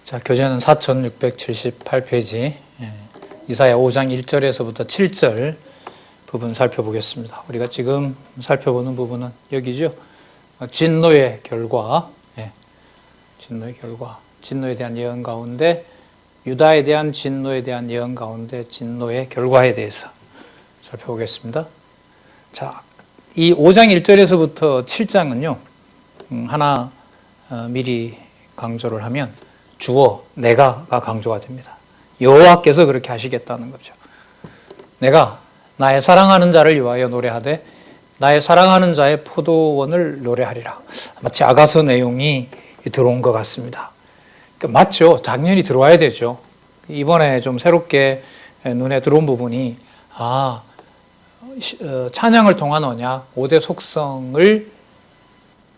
자, 교재는 4678페이지, 이사야 5장 1절에서부터 7절 부분 살펴보겠습니다. 우리가 지금 살펴보는 부분은 여기죠. 진노의 결과, 진노의 결과, 진노에 대한 예언 가운데, 유다에 대한 진노에 대한 예언 가운데 진노의 결과에 대해서 살펴보겠습니다. 자, 이 5장 1절에서부터 7장은요, 하나 미리 강조를 하면 주어, 내가가 강조가 됩니다. 여호와께서 그렇게 하시겠다는 거죠. 내가 나의 사랑하는 자를 위하여 노래하되 나의 사랑하는 자의 포도원을 노래하리라. 마치 아가서 내용이 들어온 것 같습니다. 그러니까 맞죠. 당연히 들어와야 되죠. 이번에 좀 새롭게 눈에 들어온 부분이 찬양을 통한 언약, 5대 속성을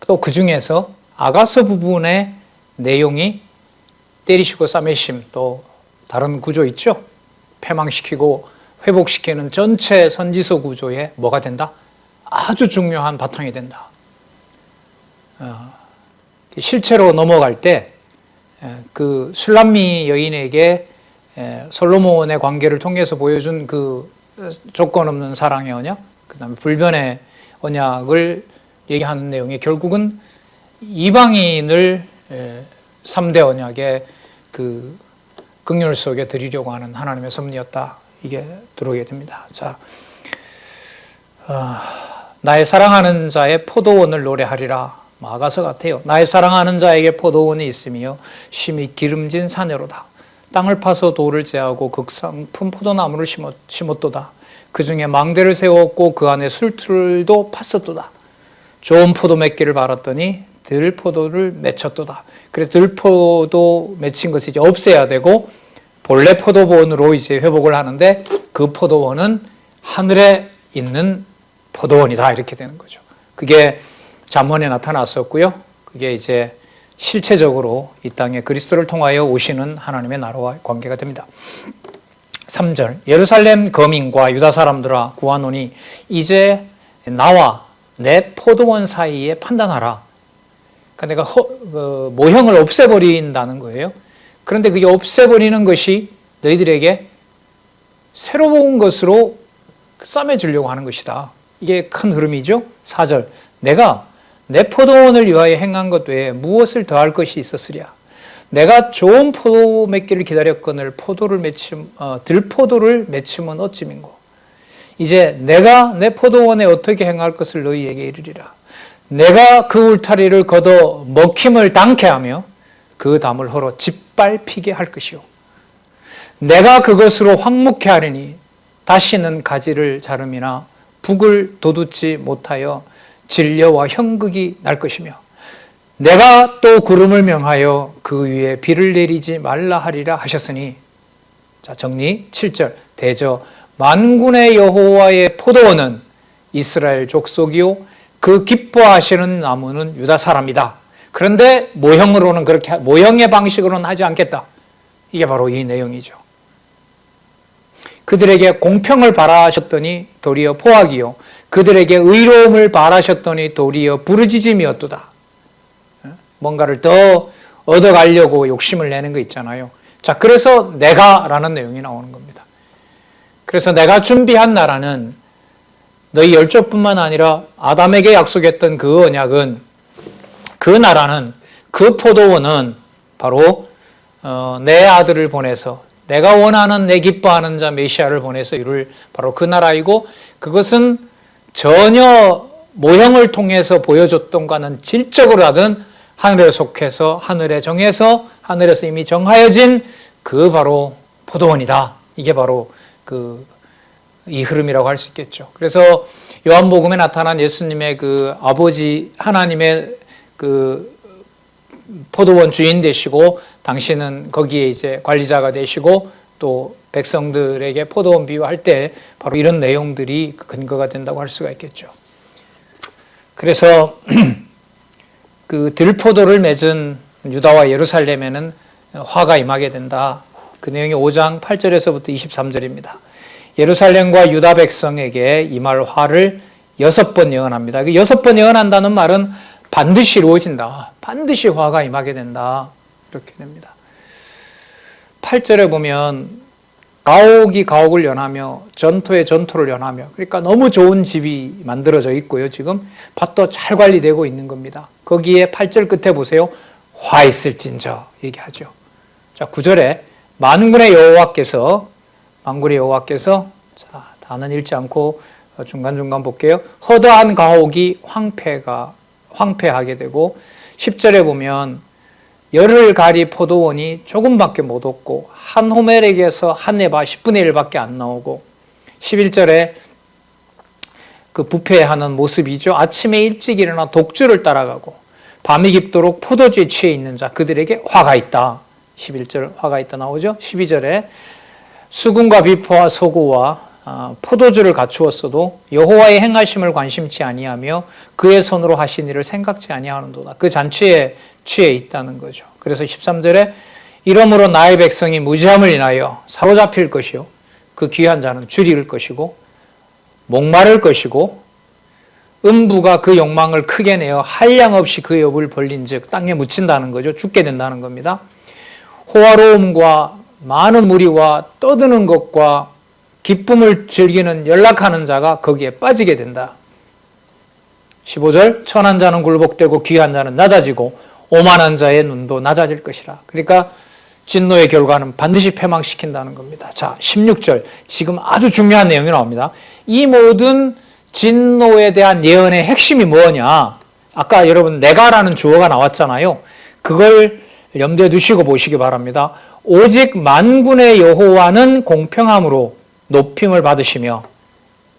또 그 중에서 아가서 부분의 내용이 때리시고 싸매심, 또 다른 구조 있죠? 패망시키고 회복시키는 전체 선지서 구조에 뭐가 된다? 아주 중요한 바탕이 된다. 실체로 넘어갈 때 그 술람미 여인에게 솔로몬의 관계를 통해서 보여준 그 조건 없는 사랑의 언약, 그 다음에 불변의 언약을 얘기하는 내용이 결국은 이방인을 3대 언약의 그 긍휼 속에 드리려고 하는 하나님의 섭리였다. 이게 들어오게 됩니다. 자, 나의 사랑하는 자의 포도원을 노래하리라. 아가서 같아요. 나의 사랑하는 자에게 포도원이 있으며 심히 기름진 사내로다. 땅을 파서 돌을 제하고 극상품 포도나무를 심었도다. 그 중에 망대를 세웠고 그 안에 술틀도 팠었도다. 좋은 포도 맺기를 바랐더니 들포도를 맺혔도다. 그래서 들포도 맺힌 것이 이제 없애야 되고 본래 포도원으로 이제 회복을 하는데 그 포도원은 하늘에 있는 포도원이다. 이렇게 되는 거죠. 그게 잠언에 나타났었고요. 그게 이제 실체적으로 이 땅에 그리스도를 통하여 오시는 하나님의 나라와 관계가 됩니다. 3절 예루살렘 거민과 유다 사람들아 구하노니 이제 나와 내 포도원 사이에 판단하라. 그러니까 내가 모형을 없애버린다는 거예요. 그런데 그게 없애버리는 것이 너희들에게 새로운 것으로 싸매주려고 하는 것이다. 이게 큰 흐름이죠. 4절 내가 내 포도원을 위하여 행한 것 외에 무엇을 더할 것이 있었으랴. 내가 좋은 포도 맺기를 기다렸거늘 들포도를 맺히면 어찌민고. 이제 내가 내 포도원에 어떻게 행할 것을 너희에게 이르리라. 내가 그 울타리를 걷어 먹힘을 당케 하며 그 담을 헐어 짓밟히게 할 것이요. 내가 그것으로 황무케 하리니 다시는 가지를 자름이나 북을 돋우지 못하여 진려와 형극이 날 것이며 내가 또 구름을 명하여 그 위에 비를 내리지 말라 하리라 하셨으니. 자, 정리 7절 대저 만군의 여호와의 포도원은 이스라엘 족속이요 그 기뻐하시는 나무는 유다 사람이다. 그런데 모형의 방식으로는 하지 않겠다. 이게 바로 이 내용이죠. 그들에게 공평을 바라셨더니 도리어 포악이요 그들에게 의로움을 바라셨더니 도리어 부르짖음이었도다. 뭔가를 더 얻어가려고 욕심을 내는 거 있잖아요. 자, 그래서 내가라는 내용이 나오는 겁니다. 그래서 내가 준비한 나라는 너희 열조뿐만 아니라 아담에게 약속했던 그 언약은, 그 나라는, 그 포도원은 바로 내 아들을 보내서 내가 원하는 내 기뻐하는 자 메시아를 보내서 이룰 바로 그 나라이고, 그것은 전혀 모형을 통해서 보여줬던 것과는 질적으로 하든 하늘에 속해서 하늘에 정해서 하늘에서 이미 정하여진 그 바로 포도원이다. 이게 바로 이 흐름이라고 할 수 있겠죠. 그래서 요한복음에 나타난 예수님의 그 아버지 하나님의 그 포도원 주인 되시고 당신은 거기에 이제 관리자가 되시고 또 백성들에게 포도원 비유할 때 바로 이런 내용들이 근거가 된다고 할 수가 있겠죠. 그래서 그 들포도를 맺은 유다와 예루살렘에는 화가 임하게 된다. 그 내용이 5장 8절에서부터 23절입니다. 예루살렘과 유다 백성에게 임할 화를 6번 예언합니다. 그 6번 예언한다는 말은 반드시 이루어진다. 반드시 화가 임하게 된다. 이렇게 됩니다. 8절에 보면 가옥이 가옥을 연하며 전토에 전토를 연하며, 그러니까 너무 좋은 집이 만들어져 있고요. 지금 밭도 잘 관리되고 있는 겁니다. 거기에 8절 끝에 보세요. 화 있을진저 얘기하죠. 자, 9절에 만군의 여호와께서 자, 다는 읽지 않고 중간중간 볼게요. 허다한 가옥이 황폐하게 되고, 10절에 보면 열흘 가리 포도원이 조금밖에 못 얻고 한 호멜에게서 한 에바 10분의 1밖에 안 나오고, 11절에 그 부패하는 모습이죠. 아침에 일찍 일어나 독주를 따라가고 밤이 깊도록 포도주에 취해 있는 자 그들에게 화가 있다. 11절 화가 있다 나오죠. 12절에 수군과 비포와 소고와 포도주를 갖추었어도 여호와의 행하심을 관심치 아니하며 그의 손으로 하신 일을 생각지 아니하는도다. 그 잔치에 취해 있다는 거죠. 그래서 13절에 이러므로 나의 백성이 무지함을 인하여 사로잡힐 것이요 그 귀한 자는 줄일 것이고 목마를 것이고 음부가 그 욕망을 크게 내어 한량없이 그의 업을 벌린 즉 땅에 묻힌다는 거죠. 죽게 된다는 겁니다. 호화로움과 많은 무리와 떠드는 것과 기쁨을 즐기는 연락하는 자가 거기에 빠지게 된다. 15절 천한 자는 굴복되고 귀한 자는 낮아지고 오만한 자의 눈도 낮아질 것이라. 그러니까 진노의 결과는 반드시 패망시킨다는 겁니다. 자, 16절 지금 아주 중요한 내용이 나옵니다. 이 모든 진노에 대한 예언의 핵심이 뭐냐? 아까 여러분 내가라는 주어가 나왔잖아요. 그걸 염두에 두시고 보시기 바랍니다. 오직 만군의 여호와는 공평함으로 높임을 받으시며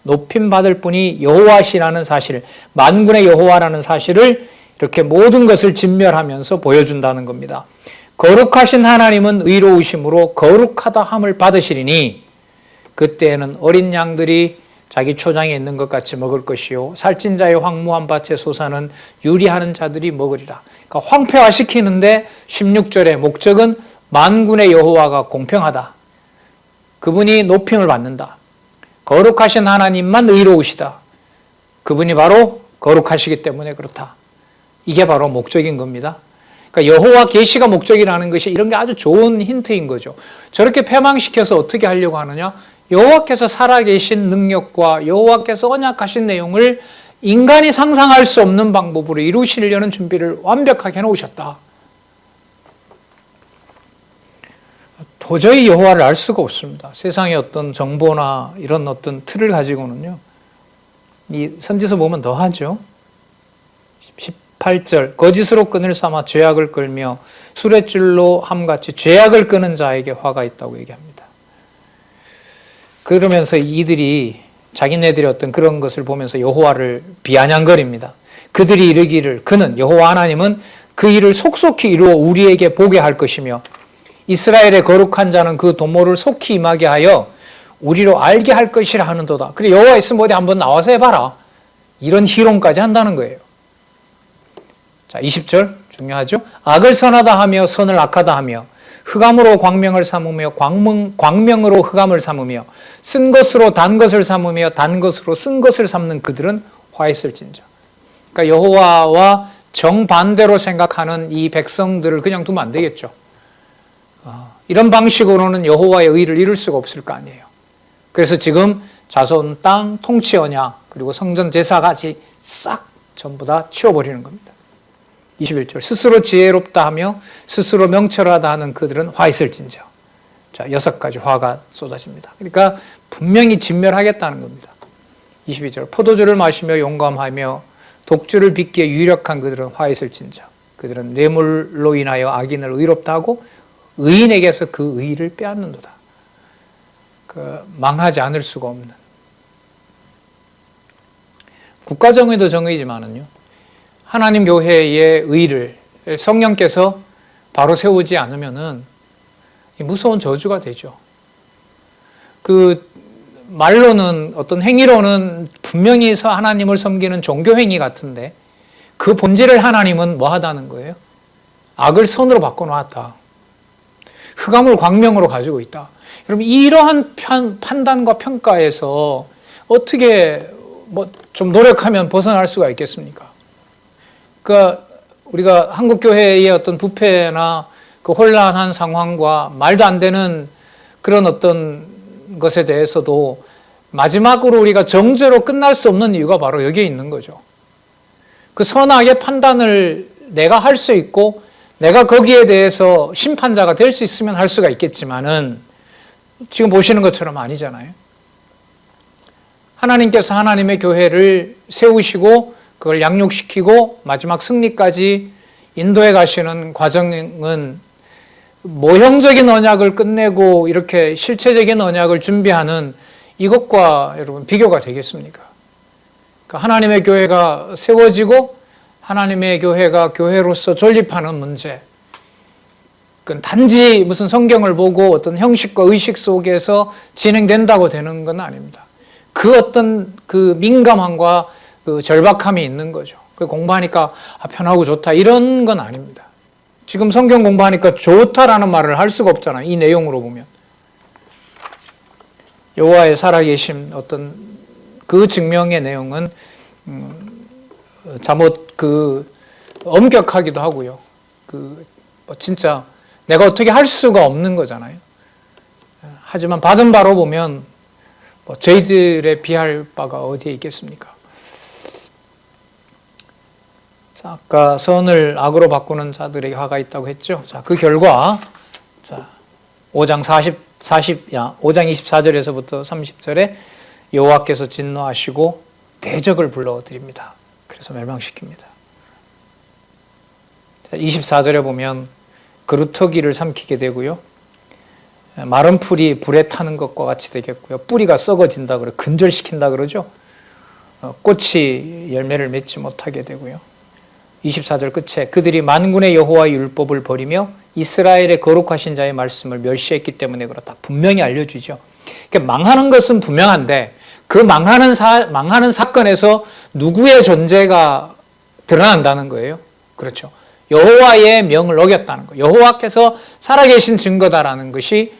높임 받을 분이 여호와시라는 사실, 만군의 여호와라는 사실을 이렇게 모든 것을 진멸하면서 보여준다는 겁니다. 거룩하신 하나님은 의로우심으로 거룩하다 함을 받으시리니 그때에는 어린 양들이 자기 초장에 있는 것 같이 먹을 것이요 살찐 자의 황무한 밭에 솟아는 유리하는 자들이 먹으리라. 그러니까 황폐화시키는데 16절의 목적은 만군의 여호와가 공평하다. 그분이 높임을 받는다. 거룩하신 하나님만 의로우시다. 그분이 바로 거룩하시기 때문에 그렇다. 이게 바로 목적인 겁니다. 그러니까 여호와 계시가 목적이라는 것이 이런 게 아주 좋은 힌트인 거죠. 저렇게 패망시켜서 어떻게 하려고 하느냐? 여호와께서 살아계신 능력과 여호와께서 언약하신 내용을 인간이 상상할 수 없는 방법으로 이루시려는 준비를 완벽하게 해놓으셨다. 도저히 여호와를 알 수가 없습니다. 세상의 어떤 정보나 이런 어떤 틀을 가지고는요. 이 선지서 보면 더 하죠. 18절 거짓으로 끈을 삼아 죄악을 끌며 수레줄로 함같이 죄악을 끄는 자에게 화가 있다고 얘기합니다. 그러면서 이들이 자기네들의 어떤 그런 것을 보면서 여호와를 비아냥거립니다. 그들이 이르기를 그는 여호와 하나님은 그 일을 속속히 이루어 우리에게 보게 할 것이며 이스라엘의 거룩한 자는 그 도모를 속히 임하게 하여 우리로 알게 할 것이라 하는도다. 그래 여호와 있으면 어디 한번 나와서 해봐라. 이런 희롱까지 한다는 거예요. 자, 20절 중요하죠. 악을 선하다 하며 선을 악하다 하며 흑암으로 광명을 삼으며 광명으로 흑암을 삼으며 쓴 것으로 단 것을 삼으며 단 것으로 쓴 것을 삼는 그들은 화 있을진저. 그러니까 여호와와 정반대로 생각하는 이 백성들을 그냥 두면 안 되겠죠. 이런 방식으로는 여호와의 의를 이룰 수가 없을 거 아니에요. 그래서 지금 자손, 땅, 통치 언약 그리고 성전 제사까지 싹 전부 다 치워버리는 겁니다. 21절 스스로 지혜롭다 하며 스스로 명철하다 하는 그들은 화 있을진저. 자, 6가지 화가 쏟아집니다. 그러니까 분명히 진멸하겠다는 겁니다. 22절 포도주를 마시며 용감하며 독주를 빚기에 유력한 그들은 화 있을진저. 그들은 뇌물로 인하여 악인을 의롭다 하고 의인에게서 그 의를 빼앗는도다. 망하지 않을 수가 없는. 국가정의도 정의지만은요. 하나님 교회의 의를 성령께서 바로 세우지 않으면은 무서운 저주가 되죠. 그 말로는 어떤 행위로는 분명히 하나님을 섬기는 종교 행위 같은데 그 본질을 하나님은 뭐 하다는 거예요? 악을 선으로 바꿔놓았다. 흑암을 광명으로 가지고 있다. 여러분 이러한 판단과 평가에서 어떻게 좀 노력하면 벗어날 수가 있겠습니까? 그러니까 우리가 한국 교회의 어떤 부패나 그 혼란한 상황과 말도 안 되는 그런 어떤 것에 대해서도 마지막으로 우리가 정죄로 끝날 수 없는 이유가 바로 여기에 있는 거죠. 그 선악의 판단을 내가 할 수 있고 내가 거기에 대해서 심판자가 될 수 있으면 할 수가 있겠지만은 지금 보시는 것처럼 아니잖아요. 하나님께서 하나님의 교회를 세우시고 그걸 양육시키고 마지막 승리까지 인도해 가시는 과정은 모형적인 언약을 끝내고 이렇게 실체적인 언약을 준비하는 이것과 여러분 비교가 되겠습니까? 그러니까 하나님의 교회가 세워지고 하나님의 교회가 교회로서 존립하는 문제, 그건 단지 무슨 성경을 보고 어떤 형식과 의식 속에서 진행된다고 되는 건 아닙니다. 그 어떤 그 민감함과 그 절박함이 있는 거죠. 그 공부하니까 편하고 좋다 이런 건 아닙니다. 지금 성경 공부하니까 좋다라는 말을 할 수가 없잖아요. 이 내용으로 보면. 여호와의 살아계심 어떤 그 증명의 내용은 잠옷 그 엄격하기도 하고요. 진짜 내가 어떻게 할 수가 없는 거잖아요. 하지만 받은 바로 보면 저희들의 비할 바가 어디에 있겠습니까? 자, 아까 선을 악으로 바꾸는 자들에게 화가 있다고 했죠. 자, 그 결과 5장 24절에서부터 30절에 여호와께서 진노하시고 대적을 불러드립니다. 그래서 멸망시킵니다. 자, 24절에 보면 그루터기를 삼키게 되고요. 마른 풀이 불에 타는 것과 같이 되겠고요. 뿌리가 썩어진다 그래 근절시킨다 그러죠. 꽃이 열매를 맺지 못하게 되고요. 24절 끝에 그들이 만군의 여호와의 율법을 버리며 이스라엘의 거룩하신 자의 말씀을 멸시했기 때문에 그렇다. 분명히 알려주죠. 그러니까 망하는 것은 분명한데 그 망하는 사건에서 누구의 존재가 드러난다는 거예요. 그렇죠. 여호와의 명을 어겼다는 거예요. 여호와께서 살아계신 증거다라는 것이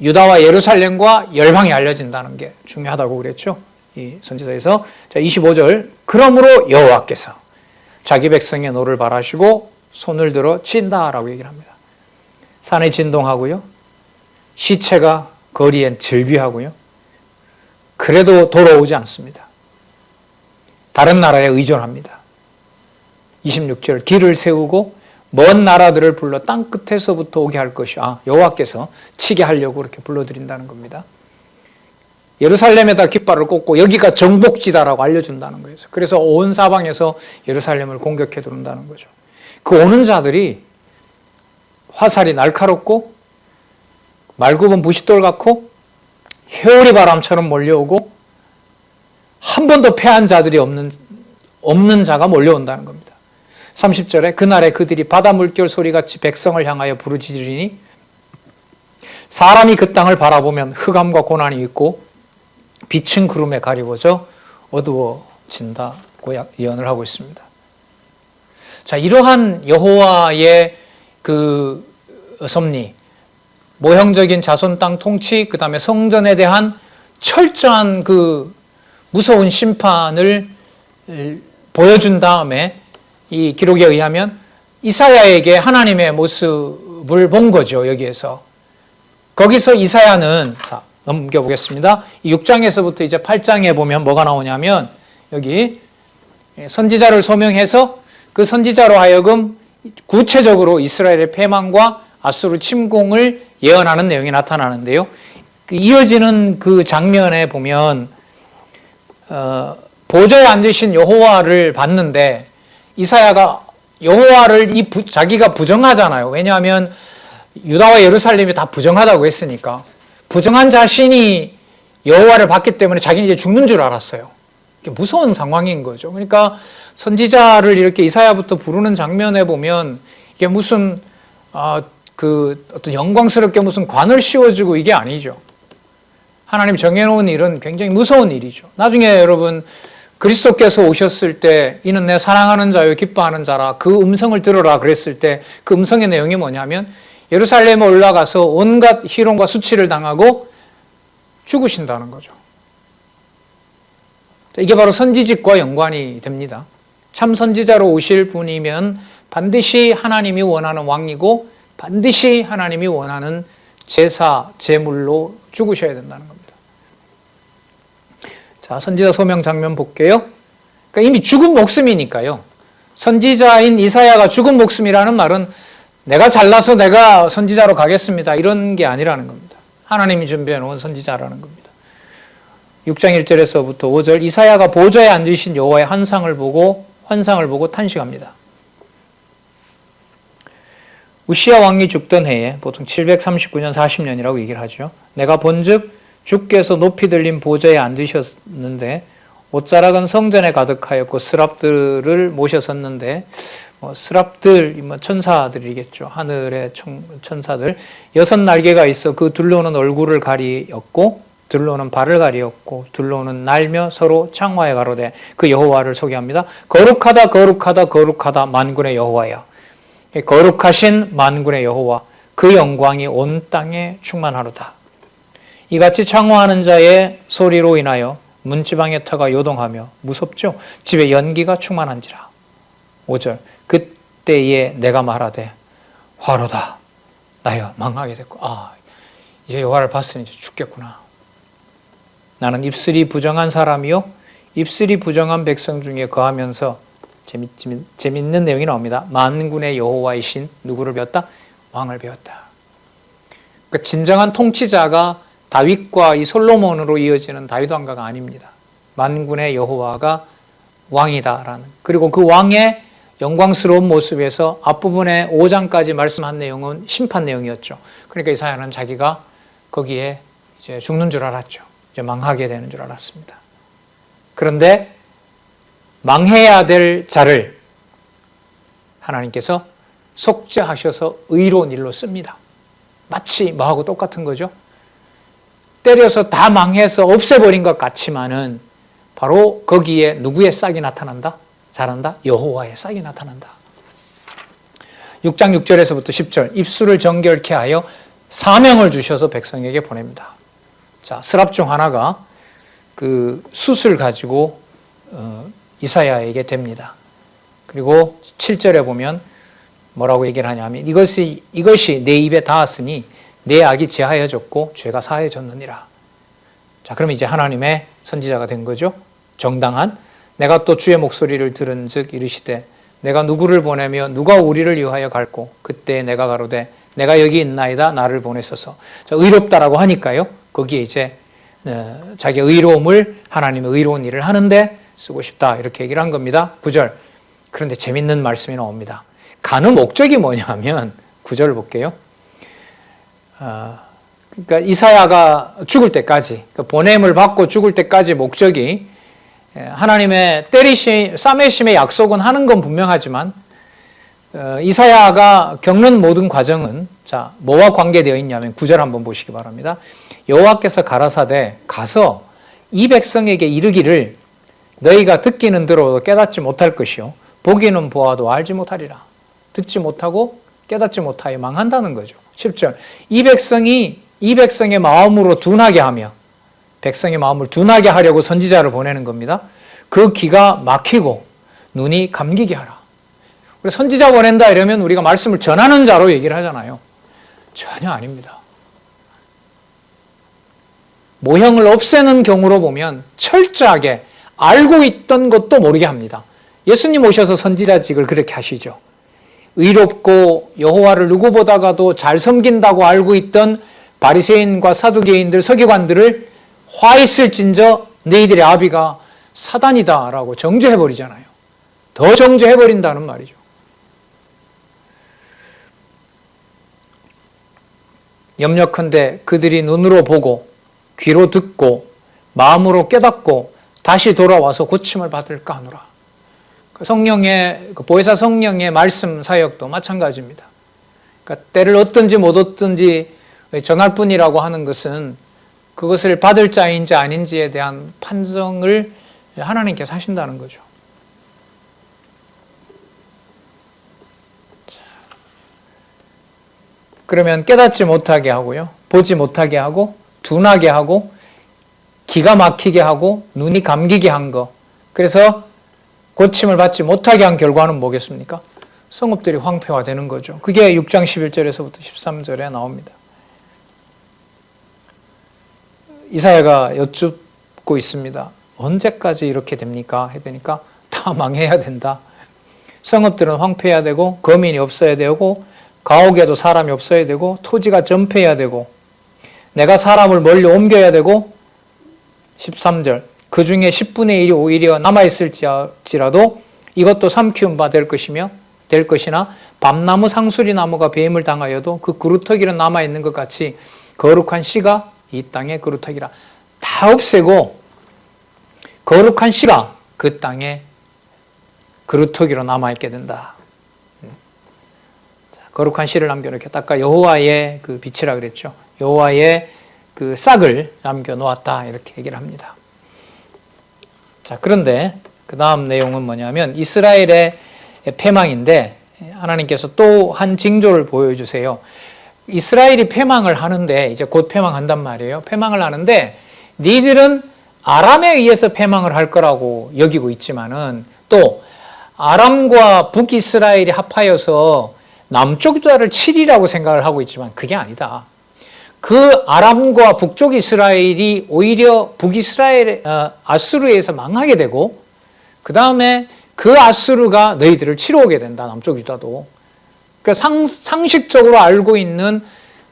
유다와 예루살렘과 열방에 알려진다는 게 중요하다고 그랬죠. 이 선지서에서. 자, 25절. 그러므로 여호와께서 자기 백성의 노를 바라시고 손을 들어 친다라고 얘기를 합니다. 산이 진동하고요. 시체가 거리엔 즐비하고요. 그래도 돌아오지 않습니다. 다른 나라에 의존합니다. 26절. 길을 세우고 먼 나라들을 불러 땅 끝에서부터 오게 할 것이 여호와께서 치게 하려고 이렇게 불러들인다는 겁니다. 예루살렘에다 깃발을 꽂고 여기가 정복지다라고 알려준다는 거예요. 그래서 온 사방에서 예루살렘을 공격해 들어온다는 거죠. 그 오는 자들이 화살이 날카롭고 말굽은 부싯돌 같고 회오리 바람처럼 몰려오고 한 번도 패한 자들이 없는 자가 몰려온다는 겁니다. 30절에 그날에 그들이 바다 물결 소리같이 백성을 향하여 부르짖으리니 사람이 그 땅을 바라보면 흑암과 고난이 있고 빛은 구름에 가리워져 어두워진다고 예언을 하고 있습니다. 자, 이러한 여호와의 그 섭리, 모형적인 자손 땅 통치, 그 다음에 성전에 대한 철저한 그 무서운 심판을 보여준 다음에 이 기록에 의하면 이사야에게 하나님의 모습을 본 거죠. 여기에서. 거기서 이사야는 넘겨보겠습니다. 6장에서부터 이제 8장에 보면 뭐가 나오냐면 여기 선지자를 소명해서 그 선지자로 하여금 구체적으로 이스라엘의 패망과 아수르 침공을 예언하는 내용이 나타나는데요. 이어지는 그 장면에 보면 보좌에 앉으신 여호와를 봤는데 이사야가 여호와를 자기가 부정하잖아요. 왜냐하면 유다와 예루살렘이 다 부정하다고 했으니까 부정한 자신이 여호와를 봤기 때문에 자기는 이제 죽는 줄 알았어요. 무서운 상황인 거죠. 그러니까 선지자를 이렇게 이사야부터 부르는 장면에 보면 이게 무슨 어떤 영광스럽게 무슨 관을 씌워주고 이게 아니죠. 하나님 정해놓은 일은 굉장히 무서운 일이죠. 나중에 여러분 그리스도께서 오셨을 때 이는 내 사랑하는 자요 기뻐하는 자라 그 음성을 들어라 그랬을 때 그 음성의 내용이 뭐냐면 예루살렘에 올라가서 온갖 희롱과 수치를 당하고 죽으신다는 거죠. 이게 바로 선지직과 연관이 됩니다. 참 선지자로 오실 분이면 반드시 하나님이 원하는 왕이고 반드시 하나님이 원하는 제사, 제물로 죽으셔야 된다는 겁니다. 자, 선지자 소명 장면 볼게요. 그러니까 이미 죽은 목숨이니까요. 선지자인 이사야가 죽은 목숨이라는 말은 내가 잘나서 내가 선지자로 가겠습니다, 이런 게 아니라는 겁니다. 하나님이 준비해 놓은 선지자라는 겁니다. 6장 1절에서부터 5절, 이사야가 보좌에 앉으신 여호와의 환상을 보고 탄식합니다. 우시야 왕이 죽던 해에, 보통 739년 40년이라고 얘기를 하죠. 내가 본즉 주께서 높이 들린 보좌에 앉으셨는데 옷자락은 성전에 가득하였고 스랍들을 모셔섰는데, 스랍들, 천사들이겠죠. 하늘의 천사들. 6날개가 있어 그 둘로는 얼굴을 가리었고 둘로는 발을 가리었고 둘로는 날며 서로 창화에 가로되 그 여호와를 소개합니다. 거룩하다 거룩하다 거룩하다 만군의 여호와야. 거룩하신 만군의 여호와, 그 영광이 온 땅에 충만하로다. 이같이 창화하는 자의 소리로 인하여 문지방의 터가 요동하며 무섭죠. 집에 연기가 충만한지라. 5절, 그때에 내가 말하되 화로다. 나여 망하게 됐고, 이제 여호와를 봤으니 이제 죽겠구나. 나는 입술이 부정한 사람이요 입술이 부정한 백성 중에 거하면서, 재밌는 내용이 나옵니다. 만군의 여호와이신 누구를 배웠다? 왕을 배웠다. 그러니까 진정한 통치자가 다윗과 이 솔로몬으로 이어지는 다윗 왕가가 아닙니다. 만군의 여호와가 왕이다라는, 그리고 그 왕의 영광스러운 모습에서 앞부분에 5장까지 말씀한 내용은 심판 내용이었죠. 그러니까 이사야는 자기가 거기에 이제 죽는 줄 알았죠. 이제 망하게 되는 줄 알았습니다. 그런데 망해야 될 자를 하나님께서 속죄하셔서 의로운 일로 씁니다. 마치 뭐하고 똑같은 거죠. 때려서 다 망해서 없애버린 것 같지만은 바로 거기에 누구의 싹이 나타난다? 잘한다? 여호와의 싹이 나타난다. 6장 6절에서부터 10절, 입술을 정결케 하여 사명을 주셔서 백성에게 보냅니다. 자, 스랍 중 하나가 그 숯을 가지고 이사야에게 됩니다. 그리고 7절에 보면 뭐라고 얘기를 하냐면 이것이 내 입에 닿았으니 내 악이 제하여졌고 죄가 사해졌느니라. 자, 그럼 이제 하나님의 선지자가 된 거죠. 정당한. 내가 또 주의 목소리를 들은즉 이르시되 내가 누구를 보내며 누가 우리를 위하여 갈고 그때 내가 가로되 내가 여기 있나이다 나를 보내소서. 자, 의롭다라고 하니까요. 거기에 이제 자기의 의로움을 하나님의 의로운 일을 하는데 쓰고 싶다 이렇게 얘기를 한 겁니다. 9절. 그런데 재밌는 말씀이 나옵니다. 가는 목적이 뭐냐면 9절을 볼게요. 그러니까 이사야가 죽을 때까지, 그러니까 보냄을 받고 죽을 때까지 목적이 하나님의 싸매심의 약속은 하는 건 분명하지만 이사야가 겪는 모든 과정은 자, 뭐와 관계되어 있냐면 9절 한번 보시기 바랍니다. 여호와께서 가라사대 가서 이 백성에게 이르기를 너희가 듣기는 들어도 깨닫지 못할 것이요 보기는 보아도 알지 못하리라. 듣지 못하고 깨닫지 못하여 망한다는 거죠. 10절. 이 백성의 마음으로 둔하게 하며, 백성의 마음을 둔하게 하려고 선지자를 보내는 겁니다. 그 귀가 막히고 눈이 감기게 하라. 우리 선지자 보낸다 이러면 우리가 말씀을 전하는 자로 얘기를 하잖아요. 전혀 아닙니다. 모형을 없애는 경우로 보면 철저하게 알고 있던 것도 모르게 합니다. 예수님 오셔서 선지자직을 그렇게 하시죠. 의롭고 여호와를 누구보다가도 잘 섬긴다고 알고 있던 바리새인과 사두개인들, 서기관들을 화 있을진저 너희들의 아비가 사단이다라고 정죄해버리잖아요. 더 정죄해버린다는 말이죠. 염려컨대 그들이 눈으로 보고 귀로 듣고 마음으로 깨닫고 다시 돌아와서 고침을 받을까 하노라. 성령의, 보혜사 성령의 말씀 사역도 마찬가지입니다. 그러니까 때를 얻든지 못 얻든지 전할 뿐이라고 하는 것은 그것을 받을 자인지 아닌지에 대한 판정을 하나님께서 하신다는 거죠. 그러면 깨닫지 못하게 하고요, 보지 못하게 하고, 둔하게 하고, 기가 막히게 하고, 눈이 감기게 한 거. 그래서 고침을 받지 못하게 한 결과는 뭐겠습니까? 성읍들이 황폐화되는 거죠. 그게 6장 11절에서부터 13절에 나옵니다. 이사야가 여쭙고 있습니다. 언제까지 이렇게 됩니까? 했더니까 다 망해야 된다. 성읍들은 황폐해야 되고 거민이 없어야 되고 가옥에도 사람이 없어야 되고 토지가 전폐해야 되고 내가 사람을 멀리 옮겨야 되고 13절 그 중에 10분의 1이 오히려 남아있을지라도 이것도 삼키운 바 될 것이나 밤나무 상수리 나무가 배임을 당하여도 그 그루터기는 남아있는 것 같이 거룩한 씨가 이 땅의 그루터기라. 다 없애고 거룩한 씨가 그 땅에 그루터기로 남아있게 된다. 자, 거룩한 씨를 남겨놓겠다. 아까 여호와의 그 빛이라 그랬죠. 여호와의 그 싹을 남겨놓았다. 이렇게 얘기를 합니다. 자, 그런데 그 다음 내용은 뭐냐면 이스라엘의 패망인데 하나님께서 또 한 징조를 보여주세요. 이스라엘이 패망을 하는데 이제 곧 패망한단 말이에요. 패망을 하는데 니들은 아람에 의해서 패망을 할 거라고 여기고 있지만은 또 아람과 북이스라엘이 합하여서 남쪽 유다를 치리라고 생각을 하고 있지만 그게 아니다. 그 아람과 북쪽 이스라엘이 오히려 북이스라엘 아수르에서 망하게 되고 그 다음에 그 아수르가 너희들을 치러 오게 된다. 남쪽 유다도. 그러니까 상식적으로 알고 있는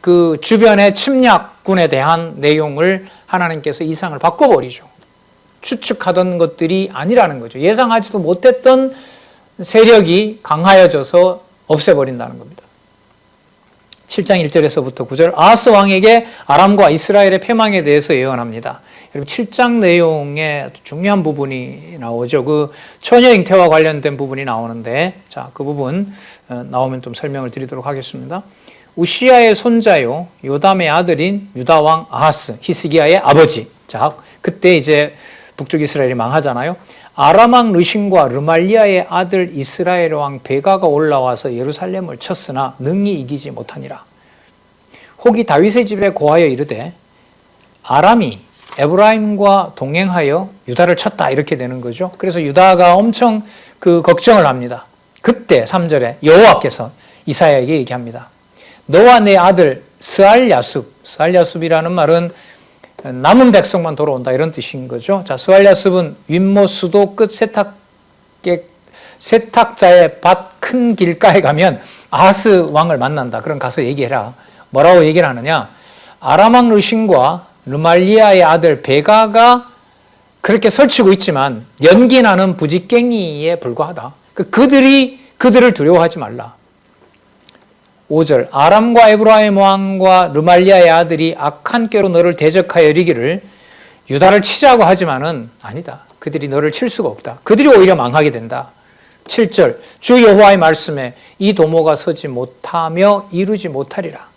그 주변의 침략군에 대한 내용을 하나님께서 이상을 바꿔버리죠. 추측하던 것들이 아니라는 거죠. 예상하지도 못했던 세력이 강하여져서 없애버린다는 겁니다. 7장 1절에서부터 9절 아하스 왕에게 아람과 이스라엘의 패망에 대해서 예언합니다. 여러분 7장 내용에 중요한 부분이 나오죠. 그 처녀 잉태와 관련된 부분이 나오는데 자, 그 부분 나오면 좀 설명을 드리도록 하겠습니다. 우시야의 손자요 요담의 아들인 유다 왕 아하스 히스기야의 아버지. 자, 그때 이제 북쪽 이스라엘이 망하잖아요. 아람 왕 르신과 르말리아의 아들 이스라엘 왕 베가가 올라와서 예루살렘을 쳤으나 능히 이기지 못하니라. 혹이 다윗의 집에 고하여 이르되 아람이 에브라임과 동행하여 유다를 쳤다 이렇게 되는 거죠. 그래서 유다가 엄청 그 걱정을 합니다. 그때 3절에 여호와께서 이사야에게 얘기합니다. 너와 내 아들 스알야숲이라는 말은 남은 백성만 돌아온다 이런 뜻인 거죠. 자, 스알야숲은 윗모 수도 끝 세탁자의 밭 큰 길가에 가면 아하스 왕을 만난다. 그럼 가서 얘기해라. 뭐라고 얘기를 하느냐? 아람 왕 르신과 르말리아의 아들 베가가 그렇게 설치고 있지만 연기나는 부지깽이에 불과하다. 그들을 두려워하지 말라. 5절 아람과 에브라임 왕과 르말리아의 아들이 악한 꾀로 너를 대적하여 이르기를 유다를 치자고 하지만은 아니다. 그들이 너를 칠 수가 없다. 그들이 오히려 망하게 된다. 7절 주 여호와의 말씀에 이 도모가 서지 못하며 이루지 못하리라.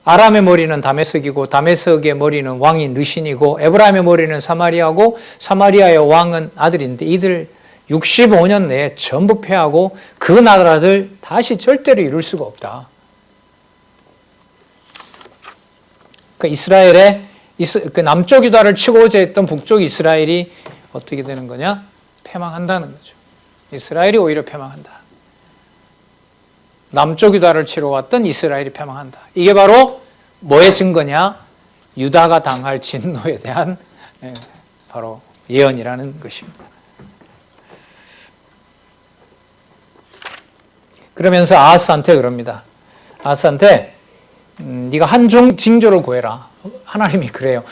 아람의 머리는 다메섹이고 다메섹의 머리는 왕인 르신이고 에브라임의 머리는 사마리아고 사마리아의 왕은 아들인데 이들 65년 내에 전부 패하고 그 나라를 다시 절대로 이룰 수가 없다. 그러니까 이스라엘의 그 남쪽 유다를 치고자 했던 북쪽 이스라엘이 어떻게 되는 거냐? 패망한다는 거죠. 이스라엘이 오히려 패망한다. 남쪽 유다를 치러 왔던 이스라엘이 패망한다. 이게 바로 뭐의 증거냐? 유다가 당할 진노에 대한 바로 예언이라는 것입니다. 그러면서 아하스한테 그럽니다. 아하스한테 네가 한 징조를 구해라. 하나님이 그래요.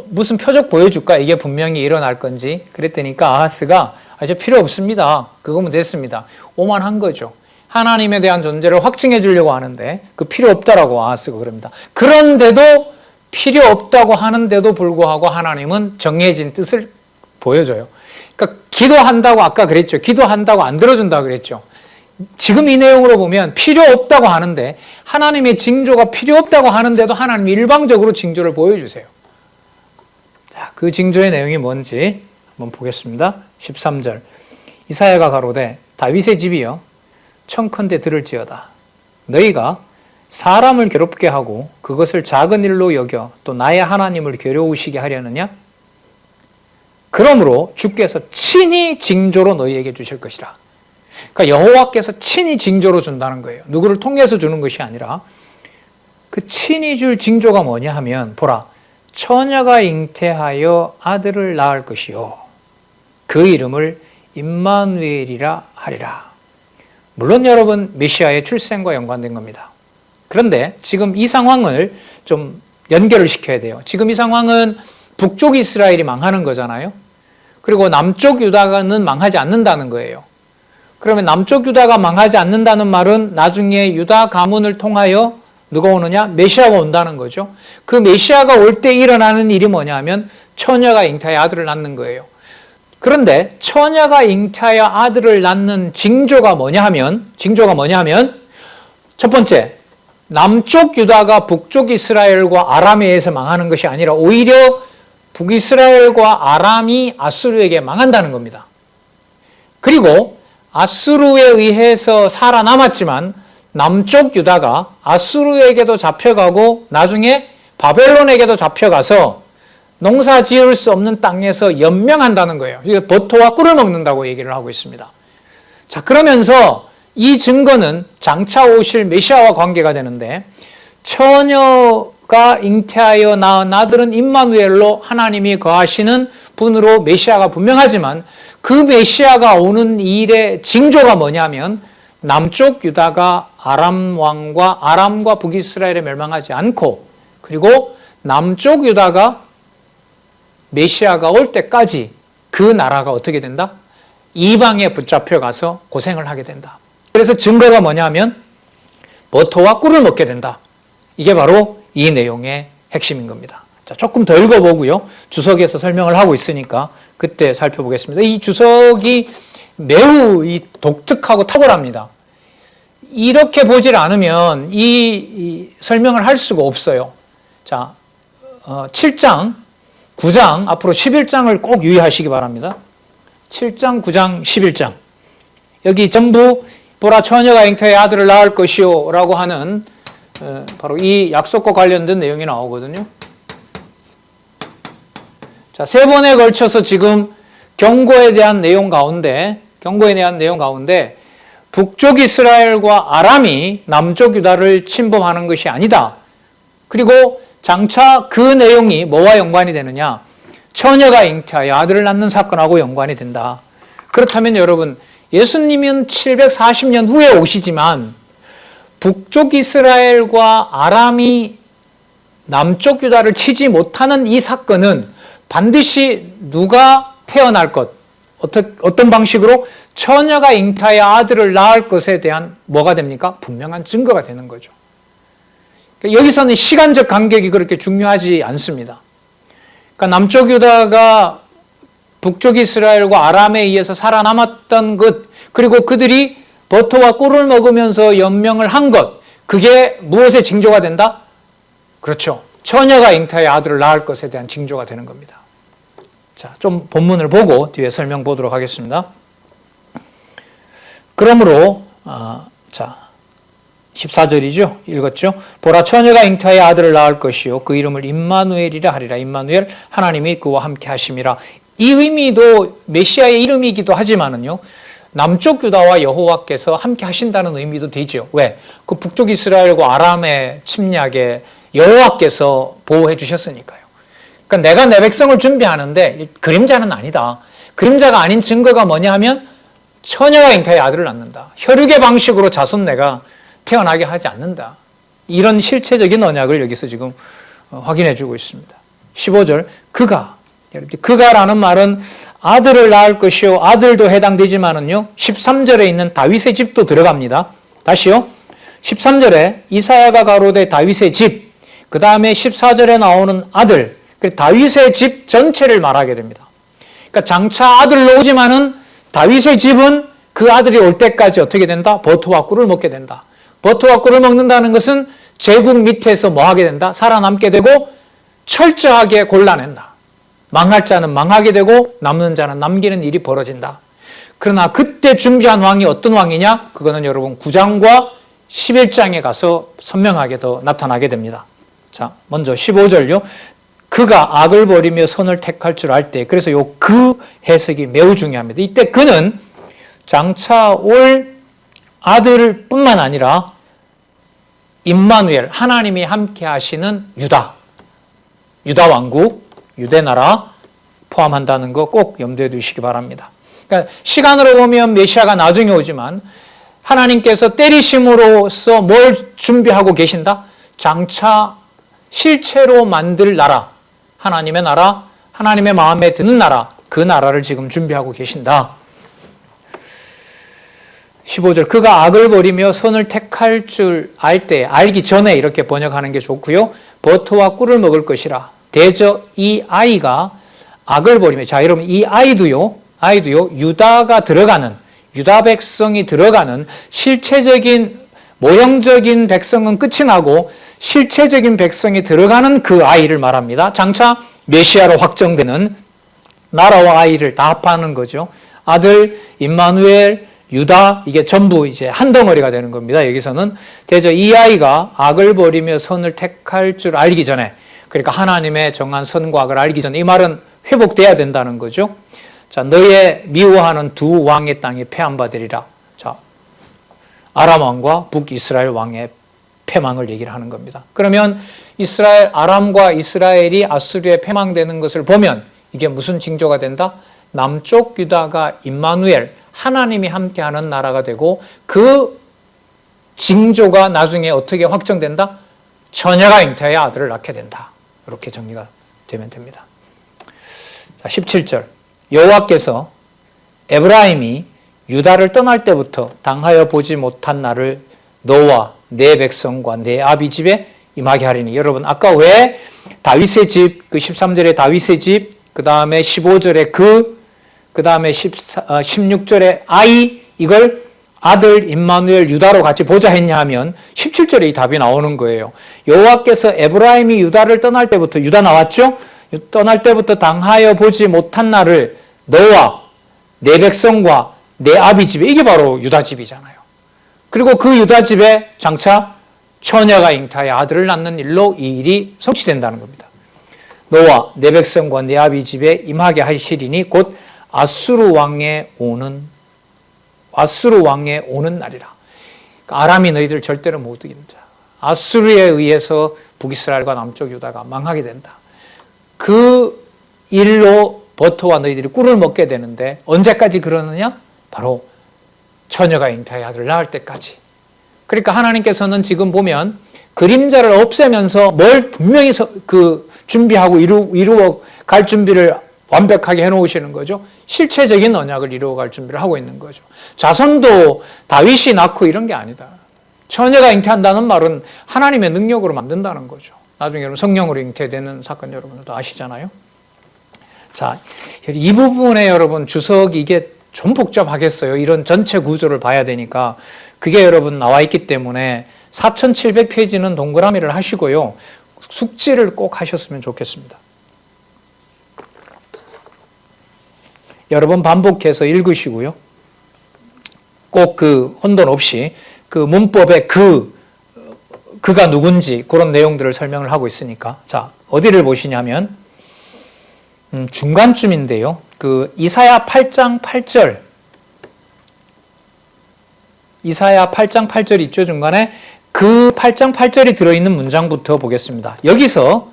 무슨 표적 보여줄까? 이게 분명히 일어날 건지. 그랬더니까 아하스가 이제 필요 없습니다. 그거면 됐습니다. 오만한 거죠. 하나님에 대한 존재를 확증해 주려고 하는데 그 필요 없다라고 아하스가 그럽니다. 그런데도 필요 없다고 하는데도 불구하고 하나님은 정해진 뜻을 보여줘요. 그러니까 기도한다고 아까 그랬죠. 기도한다고 안 들어준다고 그랬죠. 지금 이 내용으로 보면 필요 없다고 하는데 하나님의 징조가 필요 없다고 하는데도 하나님이 일방적으로 징조를 보여주세요. 자, 그 징조의 내용이 뭔지 한번 보겠습니다. 13절 이사야가 가로되 다윗의 집이여 청컨대 들을지어다. 너희가 사람을 괴롭게 하고 그것을 작은 일로 여겨 또 나의 하나님을 괴로우시게 하려느냐? 그러므로 주께서 친히 징조로 너희에게 주실 것이라. 그러니까 여호와께서 친히 징조로 준다는 거예요. 누구를 통해서 주는 것이 아니라 그 친히 줄 징조가 뭐냐 하면 보라 처녀가 잉태하여 아들을 낳을 것이요 그 이름을 임마누엘이라 하리라. 물론 여러분 메시아의 출생과 연관된 겁니다. 그런데 지금 이 상황을 좀 연결을 시켜야 돼요. 지금 이 상황은 북쪽 이스라엘이 망하는 거잖아요. 그리고 남쪽 유다는 망하지 않는다는 거예요. 그러면 남쪽 유다가 망하지 않는다는 말은 나중에 유다 가문을 통하여 누가 오느냐? 메시아가 온다는 거죠. 그 메시아가 올 때 일어나는 일이 뭐냐면 처녀가 잉태하여 아들을 낳는 거예요. 그런데 처녀가 잉태하여 아들을 낳는 징조가 뭐냐 하면 첫 번째 남쪽 유다가 북쪽 이스라엘과 아람에 의해서 망하는 것이 아니라 오히려 북이스라엘과 아람이 아수르에게 망한다는 겁니다. 그리고 아수르에 의해서 살아남았지만 남쪽 유다가 아수르에게도 잡혀가고 나중에 바벨론에게도 잡혀가서 농사 지을 수 없는 땅에서 연명한다는 거예요. 버터와 꿀을 먹는다고 얘기를 하고 있습니다. 자, 그러면서 이 증거는 장차 오실 메시아와 관계가 되는데 처녀가 잉태하여 낳은 아들은 임마누엘로 하나님이 거하시는 분으로 메시아가 분명하지만 그 메시아가 오는 일의 징조가 뭐냐면 남쪽 유다가 아람과 북이스라엘에 멸망하지 않고 그리고 남쪽 유다가 메시아가 올 때까지 그 나라가 어떻게 된다? 이방에 붙잡혀 가서 고생을 하게 된다. 그래서 증거가 뭐냐면 버터와 꿀을 먹게 된다. 이게 바로 이 내용의 핵심인 겁니다. 자, 조금 더 읽어보고요. 주석에서 설명을 하고 있으니까 그때 살펴보겠습니다. 이 주석이 매우 독특하고 탁월합니다. 이렇게 보질 않으면 이 설명을 할 수가 없어요. 자, 7장, 9장, 앞으로 11장을 꼭 유의하시기 바랍니다. 7장, 9장, 11장. 여기 전부 보라 처녀가 잉태의 아들을 낳을 것이요 라고 하는 바로 이 약속과 관련된 내용이 나오거든요. 자, 세 번에 걸쳐서 지금 경고에 대한 내용 가운데 북쪽 이스라엘과 아람이 남쪽 유다를 침범하는 것이 아니다. 그리고 장차 그 내용이 뭐와 연관이 되느냐? 처녀가 잉태하여 아들을 낳는 사건하고 연관이 된다. 그렇다면 여러분, 예수님은 740년 후에 오시지만 북쪽 이스라엘과 아람이 남쪽 유다를 치지 못하는 이 사건은 반드시 누가 태어날 것, 어떤 방식으로 처녀가 잉태하여 아들을 낳을 것에 대한 뭐가 됩니까? 분명한 증거가 되는 거죠. 여기서는 시간적 간격이 그렇게 중요하지 않습니다. 그러니까 남쪽 유다가 북쪽 이스라엘과 아람에 의해서 살아남았던 것, 그리고 그들이 버터와 꿀을 먹으면서 연명을 한 것, 그게 무엇의 징조가 된다? 그렇죠. 처녀가 잉태하여 아들을 낳을 것에 대한 징조가 되는 겁니다. 자, 좀 본문을 보고 뒤에 설명 보도록 하겠습니다. 그러므로, 14절이죠. 읽었죠. 보라 처녀가 잉태하여 아들을 낳을 것이요 그 이름을 임마누엘이라 하리라. 임마누엘 하나님이 그와 함께 하심이라. 이 의미도 메시아의 이름이기도 하지만은요. 남쪽 유다와 여호와께서 함께 하신다는 의미도 되죠. 왜? 그 북쪽 이스라엘과 아람의 침략에 여호와께서 보호해 주셨으니까요. 그러니까 내가 내 백성을 준비하는데 그림자는 아니다. 그림자가 아닌 증거가 뭐냐 하면 처녀가 잉태하여 아들을 낳는다. 혈육의 방식으로 자손내가 태어나게 하지 않는다. 이런 실체적인 언약을 여기서 지금 확인해 주고 있습니다. 15절 그가라는 말은 아들을 낳을 것이요 아들도 해당되지만은요 13절에 있는 다윗의 집도 들어갑니다. 다시요. 13절에 이사야가 가로되 다윗의 집, 그 다음에 14절에 나오는 아들, 다윗의 집 전체를 말하게 됩니다. 그러니까 장차 아들로 오지만은 다윗의 집은 그 아들이 올 때까지 어떻게 된다? 버터와 꿀을 먹게 된다. 버터와 꿀을 먹는다는 것은 제국 밑에서 뭐 하게 된다? 살아남게 되고 철저하게 골라낸다. 망할 자는 망하게 되고 남는 자는 남기는 일이 벌어진다. 그러나 그때 준비한 왕이 어떤 왕이냐? 그거는 여러분 9장과 11장에 가서 선명하게 더 나타나게 됩니다. 자, 먼저 15절요. 그가 악을 버리며 선을 택할 줄 알 때, 그래서 그 해석이 매우 중요합니다. 이때 그는 장차 올 아들뿐만 아니라 임마누엘, 하나님이 함께 하시는 유다 왕국, 유대 나라 포함한다는 거 꼭 염두에 두시기 바랍니다. 그러니까 시간으로 보면 메시아가 나중에 오지만 하나님께서 때리심으로써 뭘 준비하고 계신다? 장차 실체로 만들 나라, 하나님의 나라, 하나님의 마음에 드는 나라, 그 나라를 지금 준비하고 계신다. 15절, 그가 악을 버리며 선을 택할 줄 알 때, 알기 전에 이렇게 번역하는 게 좋고요. 버터와 꿀을 먹을 것이라. 대저 이 아이가 악을 버리며, 자 여러분 이 아이도요 유다가 들어가는, 유다 백성이 들어가는 실체적인 모형적인 백성은 끝이 나고 실체적인 백성이 들어가는 그 아이를 말합니다. 장차 메시아로 확정되는 나라와 아이를 다 합하는 거죠. 아들 임마누엘, 유다, 이게 전부 이제 한 덩어리가 되는 겁니다. 여기서는 대저 이 아이가 악을 버리며 선을 택할 줄 알기 전에, 그러니까 하나님의 정한 선과 악을 알기 전에, 이 말은 회복돼야 된다는 거죠. 자, 너의 미워하는 두 왕의 땅이 패함받으리라. 자, 아람 왕과 북이스라엘 왕의 패망을 얘기를 하는 겁니다. 그러면 아람과 이스라엘이 아수르에 패망되는 것을 보면 이게 무슨 징조가 된다? 남쪽 유다가 임마누엘, 하나님이 함께하는 나라가 되고 그 징조가 나중에 어떻게 확정된다? 처녀가 잉태하여 아들을 낳게 된다. 이렇게 정리가 되면 됩니다. 자, 17절, 여호와께서 에브라임이 유다를 떠날 때부터 당하여 보지 못한 날을 너와 내 백성과 내 아비 집에 임하게 하리니. 여러분 아까 왜 다윗의 집, 그 13절에 다윗의 집, 그 다음에 15절에 그 다음에 16절에 아이, 이걸 아들 임마누엘 유다로 같이 보자 했냐 하면 17절에 이 답이 나오는 거예요. 여호와께서 에브라임이 유다를 떠날 때부터, 유다 나왔죠? 떠날 때부터 당하여 보지 못한 날을 너와 내 백성과 내 아비 집에, 이게 바로 유다 집이잖아요. 그리고 그 유다 집에 장차 처녀가 잉태하여 아들을 낳는 일로 이 일이 성취된다는 겁니다. 너와 내 백성과 내 아비 집에 임하게 하시리니 곧 아수르 왕에 오는 날이라. 아람이 너희들 절대로 못 이긴다. 아수르에 의해서 북이스라엘과 남쪽 유다가 망하게 된다. 그 일로 버터와 너희들이 꿀을 먹게 되는데 언제까지 그러느냐? 바로 처녀가 잉태하여 아들을 낳을 때까지. 그러니까 하나님께서는 지금 보면 그림자를 없애면서 뭘 분명히 준비하고 이루어 갈 준비를 완벽하게 해놓으시는 거죠. 실체적인 언약을 이루어갈 준비를 하고 있는 거죠. 자손도 다윗이 낳고 이런 게 아니다. 처녀가 잉태한다는 말은 하나님의 능력으로 만든다는 거죠. 나중에 여러분 성령으로 잉태되는 사건 여러분들도 아시잖아요. 자, 이 부분에 여러분 주석이 이게 좀 복잡하겠어요. 이런 전체 구조를 봐야 되니까. 그게 여러분 나와 있기 때문에 4700페이지는 동그라미를 하시고요. 숙지를 꼭 하셨으면 좋겠습니다. 여러 번 반복해서 읽으시고요. 꼭 그 혼돈 없이 그 문법에 그가 누군지 그런 내용들을 설명을 하고 있으니까. 자, 어디를 보시냐면 중간쯤인데요. 그 이사야 8장 8절. 이사야 8장 8절 있죠, 중간에. 그 8장 8절이 들어있는 문장부터 보겠습니다. 여기서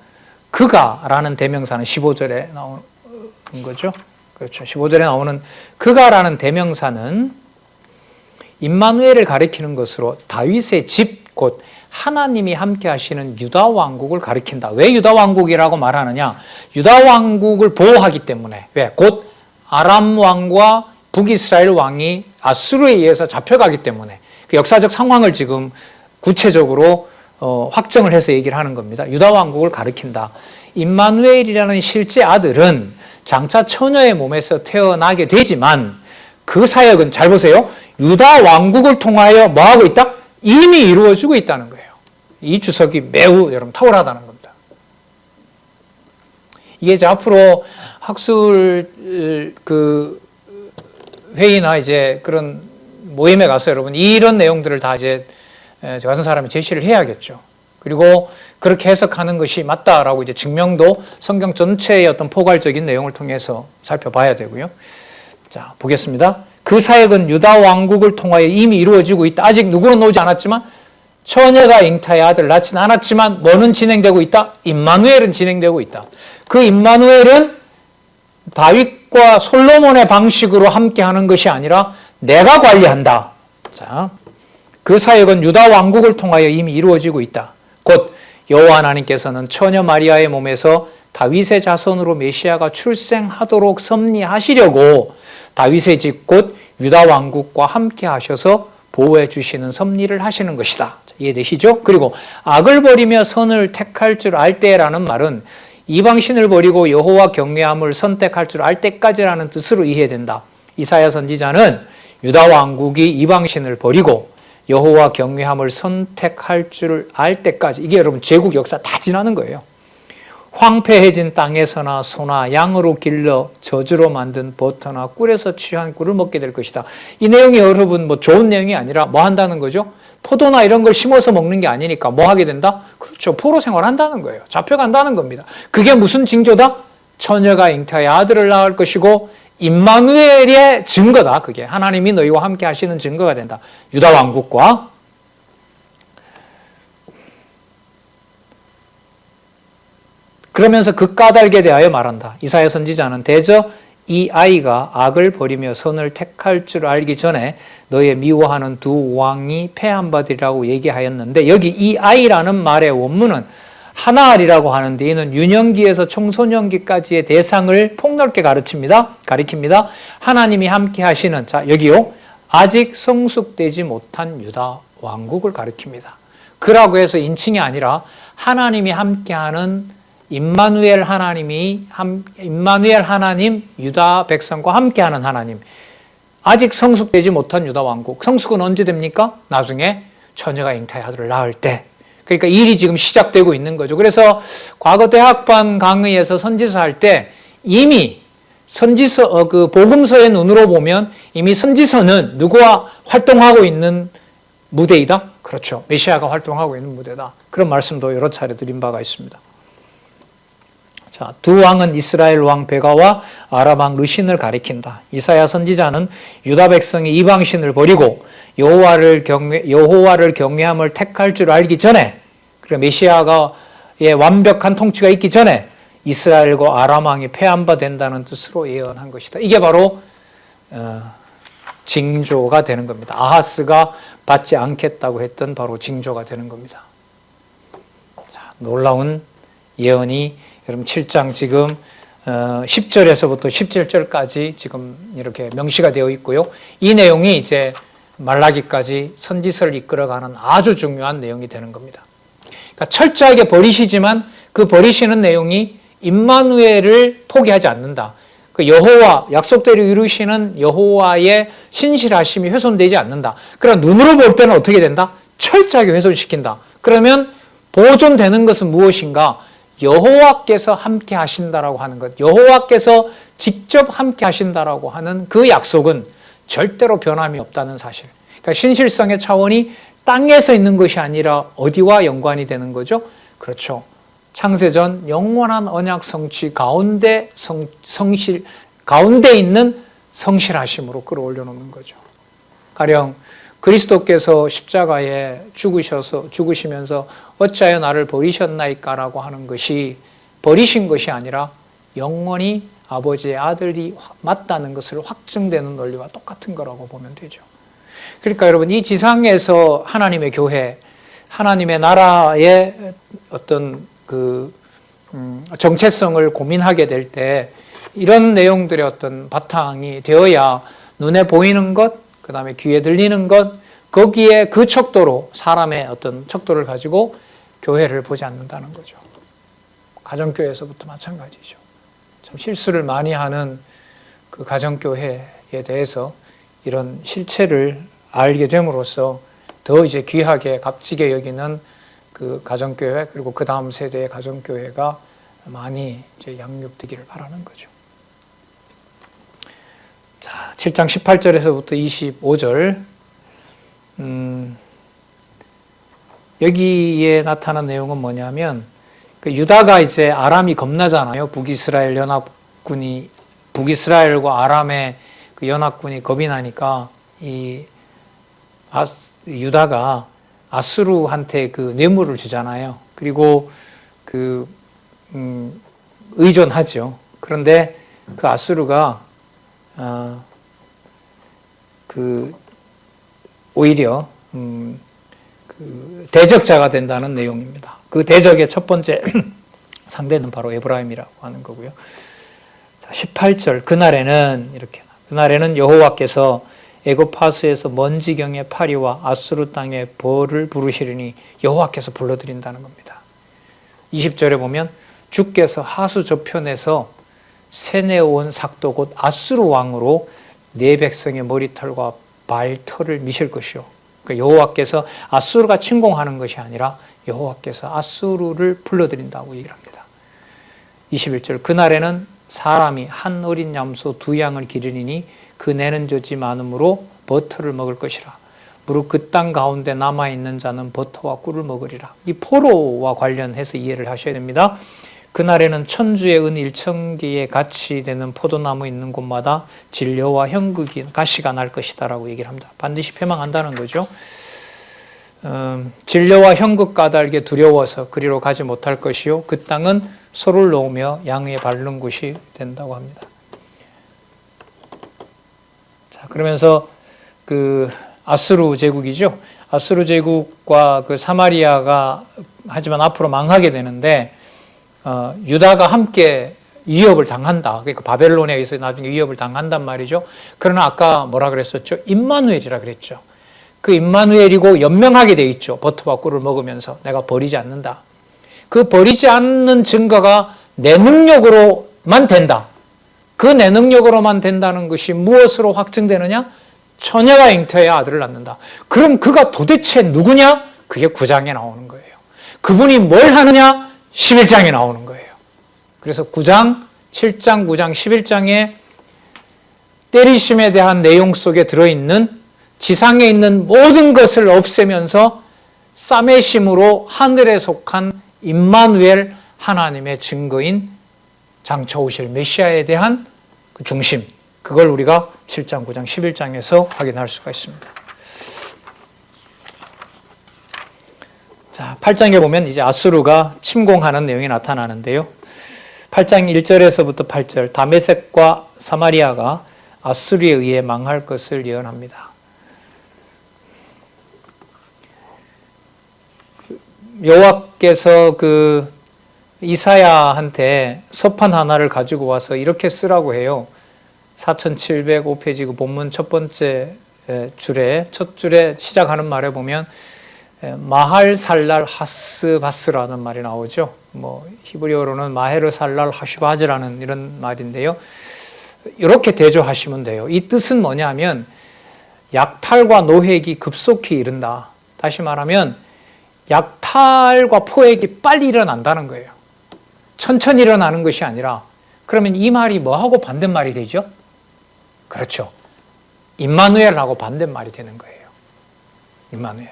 그가라는 대명사는 15절에 나오는 거죠. 그렇죠. 15절에 나오는 그가라는 대명사는 임마누엘을 가리키는 것으로 다윗의 집, 곧 하나님이 함께 하시는 유다 왕국을 가리킨다. 왜 유다 왕국이라고 말하느냐? 유다 왕국을 보호하기 때문에. 왜? 곧 아람 왕과 북이스라엘 왕이 아수르에 의해서 잡혀가기 때문에. 그 역사적 상황을 지금 구체적으로 확정을 해서 얘기를 하는 겁니다. 유다 왕국을 가리킨다. 임마누엘이라는 실제 아들은 장차 처녀의 몸에서 태어나게 되지만 그 사역은, 잘 보세요, 유다 왕국을 통하여 뭐하고 있다? 이미 이루어지고 있다는 거예요. 이 주석이 매우 여러분 탁월하다는 겁니다. 이게 이제 앞으로 학술 회의나 이제 그런 모임에 가서 여러분 이런 내용들을 다 이제 저 같은 사람이 제시를 해야겠죠. 그리고 그렇게 해석하는 것이 맞다라고 이제 증명도 성경 전체의 어떤 포괄적인 내용을 통해서 살펴봐야 되고요. 자, 보겠습니다. 그 사역은 유다 왕국을 통하여 이미 이루어지고 있다. 아직 누구는 오지 않았지만 처녀가 잉타의 아들 낳지는 않았지만 뭐는 진행되고 있다? 임마누엘은 진행되고 있다. 그 임마누엘은 다윗과 솔로몬의 방식으로 함께하는 것이 아니라 내가 관리한다. 자, 그 사역은 유다 왕국을 통하여 이미 이루어지고 있다. 곧 여호와 하나님께서는 처녀 마리아의 몸에서 다윗의 자손으로 메시아가 출생하도록 섭리하시려고 다윗의 집 곧 유다 왕국과 함께 하셔서 보호해 주시는 섭리를 하시는 것이다. 이해되시죠? 그리고 악을 버리며 선을 택할 줄 알 때라는 말은 이방신을 버리고 여호와 경외함을 선택할 줄 알 때까지라는 뜻으로 이해된다. 이사야 선지자는 유다 왕국이 이방신을 버리고 여호와 경외함을 선택할 줄 알 때까지, 이게 여러분 제국 역사 다 지나는 거예요. 황폐해진 땅에서나 소나 양으로 길러 저주로 만든 버터나 꿀에서 취한 꿀을 먹게 될 것이다. 이 내용이 여러분 뭐 좋은 내용이 아니라 뭐 한다는 거죠? 포도나 이런 걸 심어서 먹는 게 아니니까 뭐 하게 된다? 그렇죠. 포로 생활한다는 거예요. 잡혀간다는 겁니다. 그게 무슨 징조다? 처녀가 잉타의 아들을 낳을 것이고 임마누엘의 증거다. 그게 하나님이 너희와 함께 하시는 증거가 된다. 유다 왕국과. 그러면서 그 까닭에 대하여 말한다. 이사야 선지자는 대저 이 아이가 악을 버리며 선을 택할 줄 알기 전에 너의 미워하는 두 왕이 패한받으리라고 얘기하였는데, 여기 이 아이라는 말의 원문은 하나알이라고 하는데 이는 유년기에서 청소년기까지의 대상을 폭넓게 가리킵니다. 하나님이 함께 하시는, 자 여기요, 아직 성숙되지 못한 유다 왕국을 가리킵니다. 그라고 해서 인칭이 아니라 하나님이 함께하는 임마누엘 하나님, 유다 백성과 함께하는 하나님. 아직 성숙되지 못한 유다 왕국. 성숙은 언제 됩니까? 나중에 처녀가 잉타의 아들을 낳을 때. 그러니까 일이 지금 시작되고 있는 거죠. 그래서 과거 대학반 강의에서 선지서 할 때 이미 선지서, 그 복음서의 눈으로 보면 이미 선지서는 누구와 활동하고 있는 무대이다? 그렇죠. 메시아가 활동하고 있는 무대다. 그런 말씀도 여러 차례 드린 바가 있습니다. 자, 두 왕은 이스라엘 왕 베가와 아람 왕 르신을 가리킨다. 이사야 선지자는 유다 백성이 이방신을 버리고 여호와를 경외함을 택할 줄 알기 전에, 그리고 메시아가의 완벽한 통치가 있기 전에 이스라엘과 아람 왕이 패한바 된다는 뜻으로 예언한 것이다. 이게 바로 징조가 되는 겁니다. 아하스가 받지 않겠다고 했던 바로 징조가 되는 겁니다. 자, 놀라운 예언이 여러분 7장 지금 10절에서부터 17절까지 지금 이렇게 명시가 되어 있고요. 이 내용이 이제 말라기까지 선지서를 이끌어가는 아주 중요한 내용이 되는 겁니다. 그러니까 철저하게 버리시지만 그 버리시는 내용이 임마누엘을 포기하지 않는다. 그 여호와, 약속대로 이루시는 여호와의 신실하심이 훼손되지 않는다. 그러나 눈으로 볼 때는 어떻게 된다? 철저하게 훼손시킨다. 그러면 보존되는 것은 무엇인가? 여호와께서 함께 하신다라고 하는 것, 여호와께서 직접 함께 하신다라고 하는 그 약속은 절대로 변함이 없다는 사실. 그러니까 신실성의 차원이 땅에서 있는 것이 아니라 어디와 연관이 되는 거죠? 그렇죠. 창세전 영원한 언약 성취 가운데 가운데 있는 성실하심으로 끌어올려 놓는 거죠. 가령 그리스도께서 십자가에 죽으시면서 어찌하여 나를 버리셨나이까라고 하는 것이 버리신 것이 아니라 영원히 아버지의 아들이 맞다는 것을 확증되는 논리와 똑같은 거라고 보면 되죠. 그러니까 여러분, 이 지상에서 하나님의 교회, 하나님의 나라의 어떤 그 정체성을 고민하게 될 때 이런 내용들의 어떤 바탕이 되어야 눈에 보이는 것, 그 다음에 귀에 들리는 것, 거기에 그 척도로, 사람의 어떤 척도를 가지고 교회를 보지 않는다는 거죠. 가정교회에서부터 마찬가지죠. 참 실수를 많이 하는 그 가정교회에 대해서 이런 실체를 알게 됨으로써 더 이제 귀하게 값지게 여기는 그 가정교회, 그리고 그 다음 세대의 가정교회가 많이 이제 양육되기를 바라는 거죠. 자, 7장 18절에서부터 25절. 여기에 나타난 내용은 뭐냐면, 그 유다가 이제 아람이 겁나잖아요. 북이스라엘 연합군이 북이스라엘과 아람의 그 연합군이 겁이 나니까 유다가 아수르한테 그 뇌물을 주잖아요. 그리고 의존하죠. 그런데 그 아수르가 오히려 그 대적자가 된다는 내용입니다. 그 대적의 첫 번째 상대는 바로 에브라임이라고 하는 거고요. 자, 18절 그날에는 여호와께서 애굽 파수에서 먼 지경의 파리와 아수르 땅의 벌을 부르시리니 여호와께서 불러드린다는 겁니다. 20절에 보면 주께서 하수 저편에서 세내온 삭도 곧 아수르 왕으로 네 백성의 머리털과 발털을 미실 것이요. 그러니까 여호와께서 아수르가 침공하는 것이 아니라 여호와께서 아수르를 불러들인다고 얘기를 합니다. 21절 그날에는 사람이 한 어린 염소 두 양을 기르리니 그 내는 젖이 많으므로 버터를 먹을 것이라. 무릇 그 땅 가운데 남아있는 자는 버터와 꿀을 먹으리라. 이 포로와 관련해서 이해를 하셔야 됩니다. 그날에는 천주의 은 1,000개의 가치 되는 포도나무 있는 곳마다 진려와 형극이 가시가 날 것이다 라고 얘기를 합니다. 반드시 패망한다는 거죠. 진려와 형극 까닭에 두려워서 그리로 가지 못할 것이요 그 땅은 소를 놓으며 양의 밟는 곳이 된다고 합니다. 자, 그러면서 그 아수르 제국이죠. 아수르 제국과 그 사마리아가 하지만 앞으로 망하게 되는데 유다가 함께 위협을 당한다. 그러니까 바벨론에 의해서 나중에 위협을 당한단 말이죠. 그러나 아까 뭐라 그랬었죠? 임마누엘이라 그랬죠. 그 임마누엘이고 연명하게 돼 있죠. 버터와 꿀을 먹으면서 내가 버리지 않는다. 그 버리지 않는 증거가 내 능력으로만 된다. 그 내 능력으로만 된다는 것이 무엇으로 확증되느냐? 처녀가 잉태해야 아들을 낳는다. 그럼 그가 도대체 누구냐? 그게 9장에 나오는 거예요. 그분이 뭘 하느냐? 11장에 나오는 거예요. 그래서 9장, 7장, 9장, 11장에 때리심에 대한 내용 속에 들어있는 지상에 있는 모든 것을 없애면서 싸매심으로 하늘에 속한 임마누엘 하나님의 증거인 장차 오실 메시아에 대한 그 중심, 그걸 우리가 7장, 9장, 11장에서 확인할 수가 있습니다. 자, 8장에 보면 이제 아수르가 침공하는 내용이 나타나는데요. 8장 1절에서부터 8절, 다메섹과 사마리아가 아수르에 의해 망할 것을 예언합니다. 여호와께서 그 이사야한테 서판 하나를 가지고 와서 이렇게 쓰라고 해요. 4705페이지 그 본문 첫 번째 줄에, 첫 줄에 시작하는 말에 보면 마할 살랄 하스바스라는 말이 나오죠. 뭐 히브리어로는 마헤르 살랄 하슈바즈라는 이런 말인데요. 이렇게 대조하시면 돼요. 이 뜻은 뭐냐면 약탈과 노획이 급속히 이른다. 다시 말하면 약탈과 포획이 빨리 일어난다는 거예요. 천천히 일어나는 것이 아니라, 그러면 이 말이 뭐하고 반대말이 되죠? 그렇죠. 임마누엘하고 반대말이 되는 거예요. 임마누엘.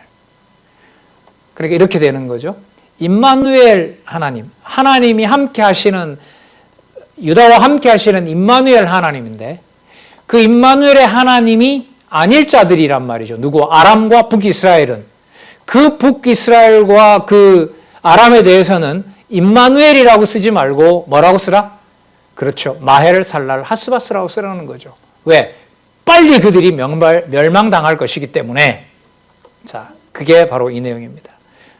그러니까 이렇게 되는 거죠. 임마누엘 하나님, 하나님이 함께 하시는, 유다와 함께 하시는 임마누엘 하나님인데, 그 임마누엘의 하나님이 아닐 자들이란 말이죠. 누구? 아람과 북이스라엘은. 그 북이스라엘과 그 아람에 대해서는 임마누엘이라고 쓰지 말고 뭐라고 쓰라? 그렇죠. 마헬 살랄 하스바스라고 쓰라는 거죠. 왜? 빨리 그들이 멸망당할 것이기 때문에. 자, 그게 바로 이 내용입니다.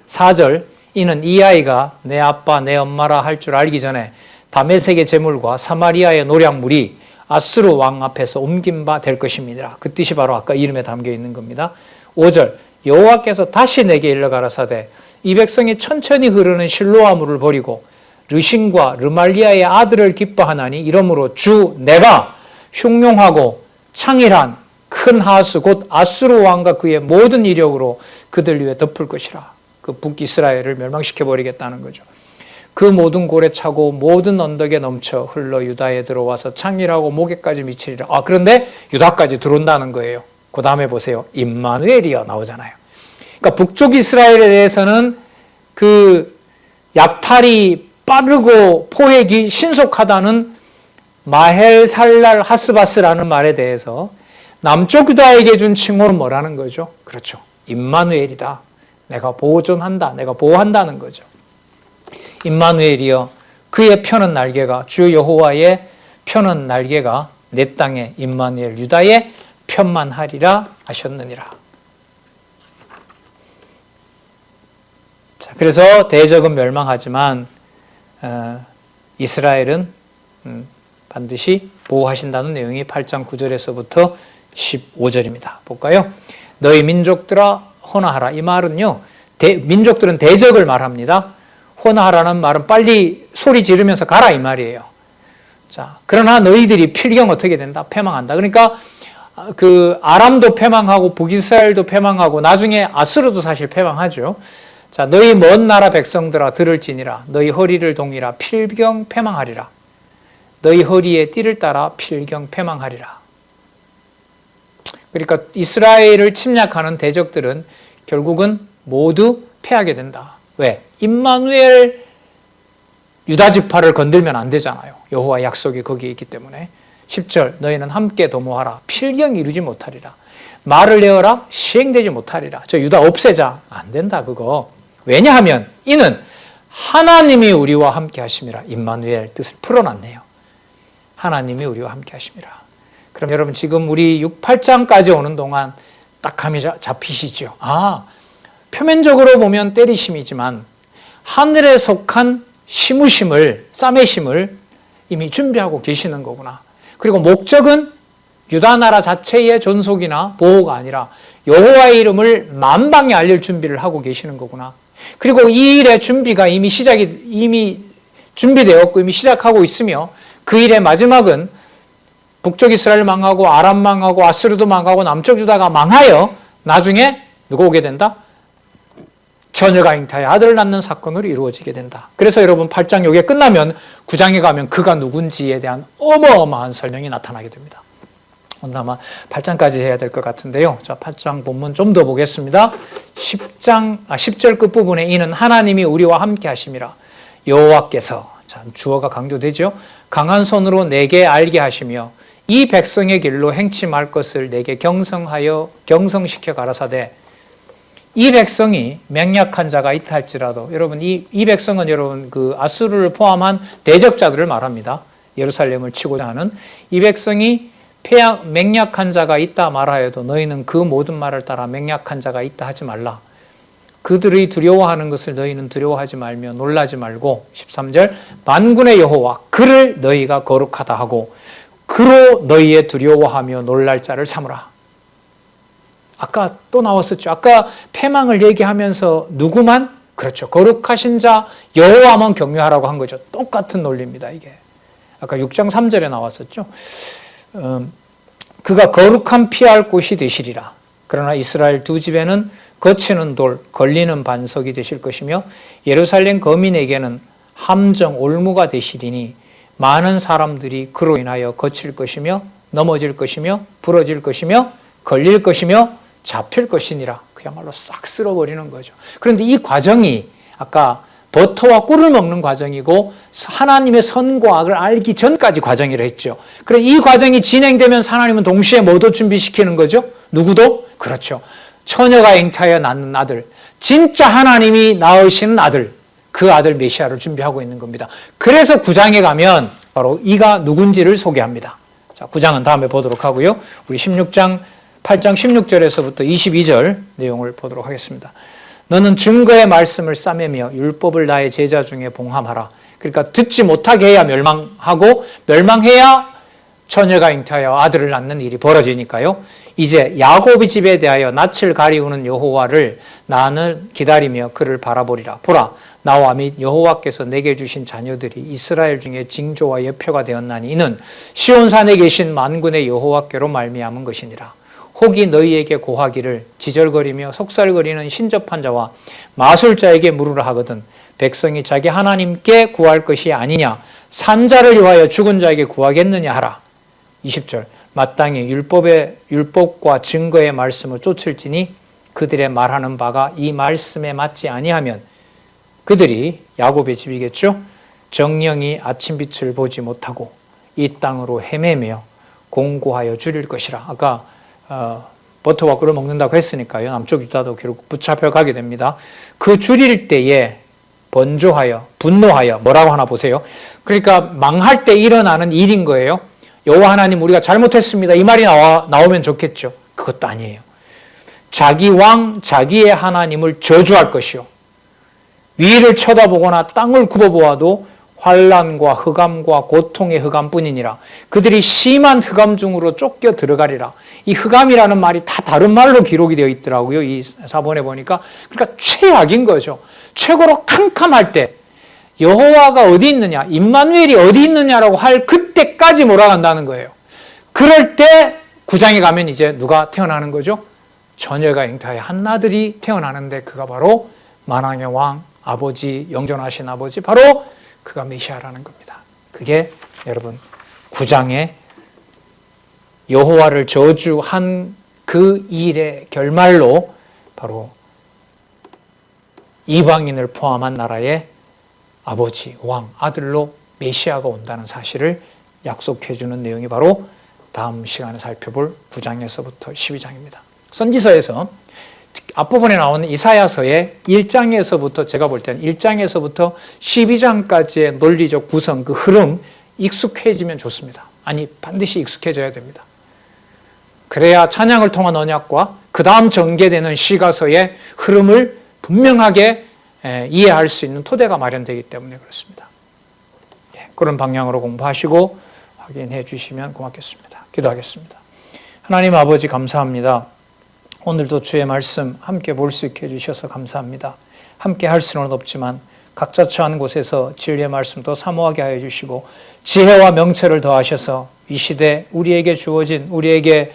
4절, 이는 이 아이가 내 아빠 내 엄마라 할 줄 알기 전에 다메섹의 제물과 사마리아의 노략물이 아수르 왕 앞에서 옮긴 바 될 것입니다. 그 뜻이 바로 아까 이름에 담겨 있는 겁니다. 5절, 여호와께서 다시 내게 일러 가라사대 이 백성이 천천히 흐르는 실로아물을 버리고 르신과 르말리아의 아들을 기뻐하나니 이러므로 주 내가 흉용하고 창일한 큰 하수 곧 아수르 왕과 그의 모든 이력으로 그들 위에 덮을 것이라. 그 북이스라엘을 멸망시켜 버리겠다는 거죠. 그 모든 골에 차고 모든 언덕에 넘쳐 흘러 유다에 들어와서 창일하고 목에까지 미치리라. 그런데 유다까지 들어온다는 거예요. 그 다음에 보세요. 임마누엘이여 나오잖아요. 그러니까 북쪽 이스라엘에 대해서는 그 약탈이 빠르고 포획이 신속하다는 마헬 살랄 하스바스라는 말에 대해서 남쪽 유다에게 준 칭호는 뭐라는 거죠? 그렇죠. 임마누엘이다. 내가 보존한다. 내가 보호한다는 거죠. 임마누엘이여 그의 펴는 날개가 주 여호와의 펴는 날개가 내 땅에 임마누엘 유다의 편만 하리라 하셨느니라. 자, 그래서 대적은 멸망하지만 이스라엘은 반드시 보호하신다는 내용이 8장 9절에서부터 15절입니다. 볼까요? 너희 민족들아 호나하라. 이 말은요, 민족들은 대적을 말합니다. 호나하라는 말은 빨리 소리 지르면서 가라 이 말이에요. 자, 그러나 너희들이 필경 어떻게 된다? 패망한다. 그러니까 그 아람도 패망하고 북이스라엘도 패망하고 나중에 아수르도 사실 패망하죠. 자, 너희 먼 나라 백성들아 들을지니라. 너희 허리를 동이라 필경 패망하리라. 너희 허리에 띠를 따라 필경 패망하리라. 그러니까 이스라엘을 침략하는 대적들은 결국은 모두 패하게 된다. 왜? 임마누엘 유다 지파를 건들면 안 되잖아요. 여호와 약속이 거기에 있기 때문에. 10절 너희는 함께 도모하라. 필경 이루지 못하리라. 말을 내어라. 시행되지 못하리라. 저 유다 없애자. 안 된다 그거. 왜냐하면 이는 하나님이 우리와 함께 하심이라. 임마누엘 뜻을 풀어놨네요. 하나님이 우리와 함께 하심이라. 그럼 여러분 지금 우리 6, 8장까지 오는 동안 딱 감이 잡히시죠? 아, 표면적으로 보면 때리심이지만 하늘에 속한 심으심을, 싸매심을 이미 준비하고 계시는 거구나. 그리고 목적은 유다 나라 자체의 존속이나 보호가 아니라 여호와의 이름을 만방에 알릴 준비를 하고 계시는 거구나. 그리고 이 일의 준비가 이미 준비되었고 이미 시작하고 있으며 그 일의 마지막은 북쪽 이스라엘 망하고 아람 망하고 아스르도 망하고 남쪽 유다가 망하여 나중에 누가 오게 된다? 처녀가 잉타해 아들을 낳는 사건으로 이루어지게 된다. 그래서 여러분 8장 요게 끝나면 9장에 가면 그가 누군지에 대한 어마어마한 설명이 나타나게 됩니다. 오늘 아마 8장까지 해야 될 것 같은데요. 자, 8장 본문 좀 더 보겠습니다. 10절 끝부분에 이는 하나님이 우리와 함께 하심이라. 여호와께서, 자, 주어가 강조되죠. 강한 손으로 내게 알게 하시며 이 백성의 길로 행치 말 것을 내게 경성시켜 가라사대. 이 백성이 맹약한 자가 있다 할지라도 여러분 이 백성은 여러분 그 아수르를 포함한 대적자들을 말합니다. 예루살렘을 치고자 하는 이 백성이 맹약한 자가 있다 말하여도 너희는 그 모든 말을 따라 맹약한 자가 있다 하지 말라. 그들이 두려워하는 것을 너희는 두려워하지 말며 놀라지 말고 13절 만군의 여호와 그를 너희가 거룩하다 하고 그로 너희의 두려워하며 놀랄 자를 삼으라. 아까 또 나왔었죠. 아까 패망을 얘기하면서 누구만? 그렇죠. 거룩하신 자 여호와만 경외하라고 한 거죠. 똑같은 논리입니다. 이게 아까 6장 3절에 나왔었죠. 그가 거룩한 피할 곳이 되시리라. 그러나 이스라엘 두 집에는 거치는 돌, 걸리는 반석이 되실 것이며 예루살렘 거민에게는 함정, 올무가 되시리니 많은 사람들이 그로 인하여 거칠 것이며 넘어질 것이며 부러질 것이며 걸릴 것이며 잡힐 것이니라. 그야말로 싹 쓸어버리는 거죠. 그런데 이 과정이 아까 버터와 꿀을 먹는 과정이고 하나님의 선과 악을 알기 전까지 과정이라 했죠. 그래 이 과정이 진행되면 하나님은 동시에 뭐도 준비시키는 거죠? 누구도? 그렇죠. 처녀가 잉타하여 낳는 아들, 진짜 하나님이 낳으시는 아들, 그 아들 메시아를 준비하고 있는 겁니다. 그래서 9장에 가면 바로 이가 누군지를 소개합니다. 자, 9장은 다음에 보도록 하고요. 우리 8장 16절에서부터 22절 내용을 보도록 하겠습니다. 너는 증거의 말씀을 싸매며 율법을 나의 제자 중에 봉함하라. 그러니까 듣지 못하게 해야 멸망하고 멸망해야 처녀가 잉타하여 아들을 낳는 일이 벌어지니까요. 이제 야곱의 집에 대하여 낯을 가리우는 여호와를 나는 기다리며 그를 바라보리라. 보라, 나와 및 여호와께서 내게 주신 자녀들이 이스라엘 중에 징조와 예표가 되었나니 이는 시온산에 계신 만군의 여호와께로 말미암은 것이니라. 혹이 너희에게 고하기를 지절거리며 속살거리는 신접한 자와 마술자에게 물으라 하거든 백성이 자기 하나님께 구할 것이 아니냐 산자를 위하여 죽은 자에게 구하겠느냐 하라. 20절 마땅히 율법과 증거의 말씀을 쫓을지니 그들의 말하는 바가 이 말씀에 맞지 아니하면 그들이 야곱의 집이겠죠. 정령이 아침빛을 보지 못하고 이 땅으로 헤매며 공고하여 줄일 것이라. 아까 버터와 꿀을 먹는다고 했으니까요. 남쪽 유다도 결국 붙잡혀 가게 됩니다. 그 줄일 때에 번조하여 분노하여 뭐라고 하나 보세요. 그러니까 망할 때 일어나는 일인 거예요. 여호와 하나님 우리가 잘못했습니다. 이 말이 나오면 좋겠죠. 그것도 아니에요. 자기 왕 자기의 하나님을 저주할 것이요. 위를 쳐다보거나 땅을 굽어보아도 환난과 흑암과 고통의 흑암뿐이니라. 그들이 심한 흑암 중으로 쫓겨 들어가리라. 이 흑암이라는 말이 다 다른 말로 기록이 되어 있더라고요. 이 사본에 보니까. 그러니까 최악인 거죠. 최고로 캄캄할 때 여호와가 어디 있느냐, 임마누엘이 어디 있느냐라고 할 그때까지 몰아간다는 거예요. 그럴 때 9장에 가면 이제 누가 태어나는 거죠? 처녀가 잉타의 한나들이 태어나는데 그가 바로 만왕의 왕, 아버지, 영존하신 아버지, 바로 그가 메시아라는 겁니다. 그게 여러분 9장에 여호와를 저주한 그 일의 결말로 바로 이방인을 포함한 나라의 아버지, 왕, 아들로 메시아가 온다는 사실을 약속해 주는 내용이 바로 다음 시간에 살펴볼 9장에서부터 12장입니다. 선지서에서 앞부분에 나오는 이사야서의 1장에서부터 제가 볼 때는 1장에서부터 12장까지의 논리적 구성, 그 흐름 익숙해지면 좋습니다. 아니 반드시 익숙해져야 됩니다. 그래야 찬양을 통한 언약과 그 다음 전개되는 시가서의 흐름을 분명하게 이해할 수 있는 토대가 마련되기 때문에 그렇습니다. 그런 방향으로 공부하시고 확인해 주시면 고맙겠습니다. 기도하겠습니다. 하나님 아버지 감사합니다. 오늘도 주의 말씀 함께 볼 수 있게 해주셔서 감사합니다. 함께 할 수는 없지만 각자 처한 곳에서 진리의 말씀도 사모하게 하여 주시고 지혜와 명철을 더하셔서 이 시대 우리에게 주어진, 우리에게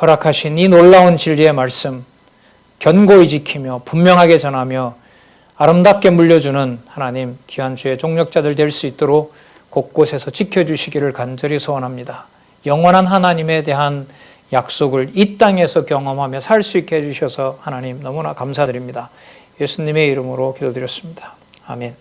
허락하신 이 놀라운 진리의 말씀 견고히 지키며 분명하게 전하며 아름답게 물려주는 하나님 귀한 주의 종력자들 될 수 있도록 곳곳에서 지켜주시기를 간절히 소원합니다. 영원한 하나님에 대한 약속을 이 땅에서 경험하며 살 수 있게 해주셔서 하나님 너무나 감사드립니다. 예수님의 이름으로 기도드렸습니다. 아멘.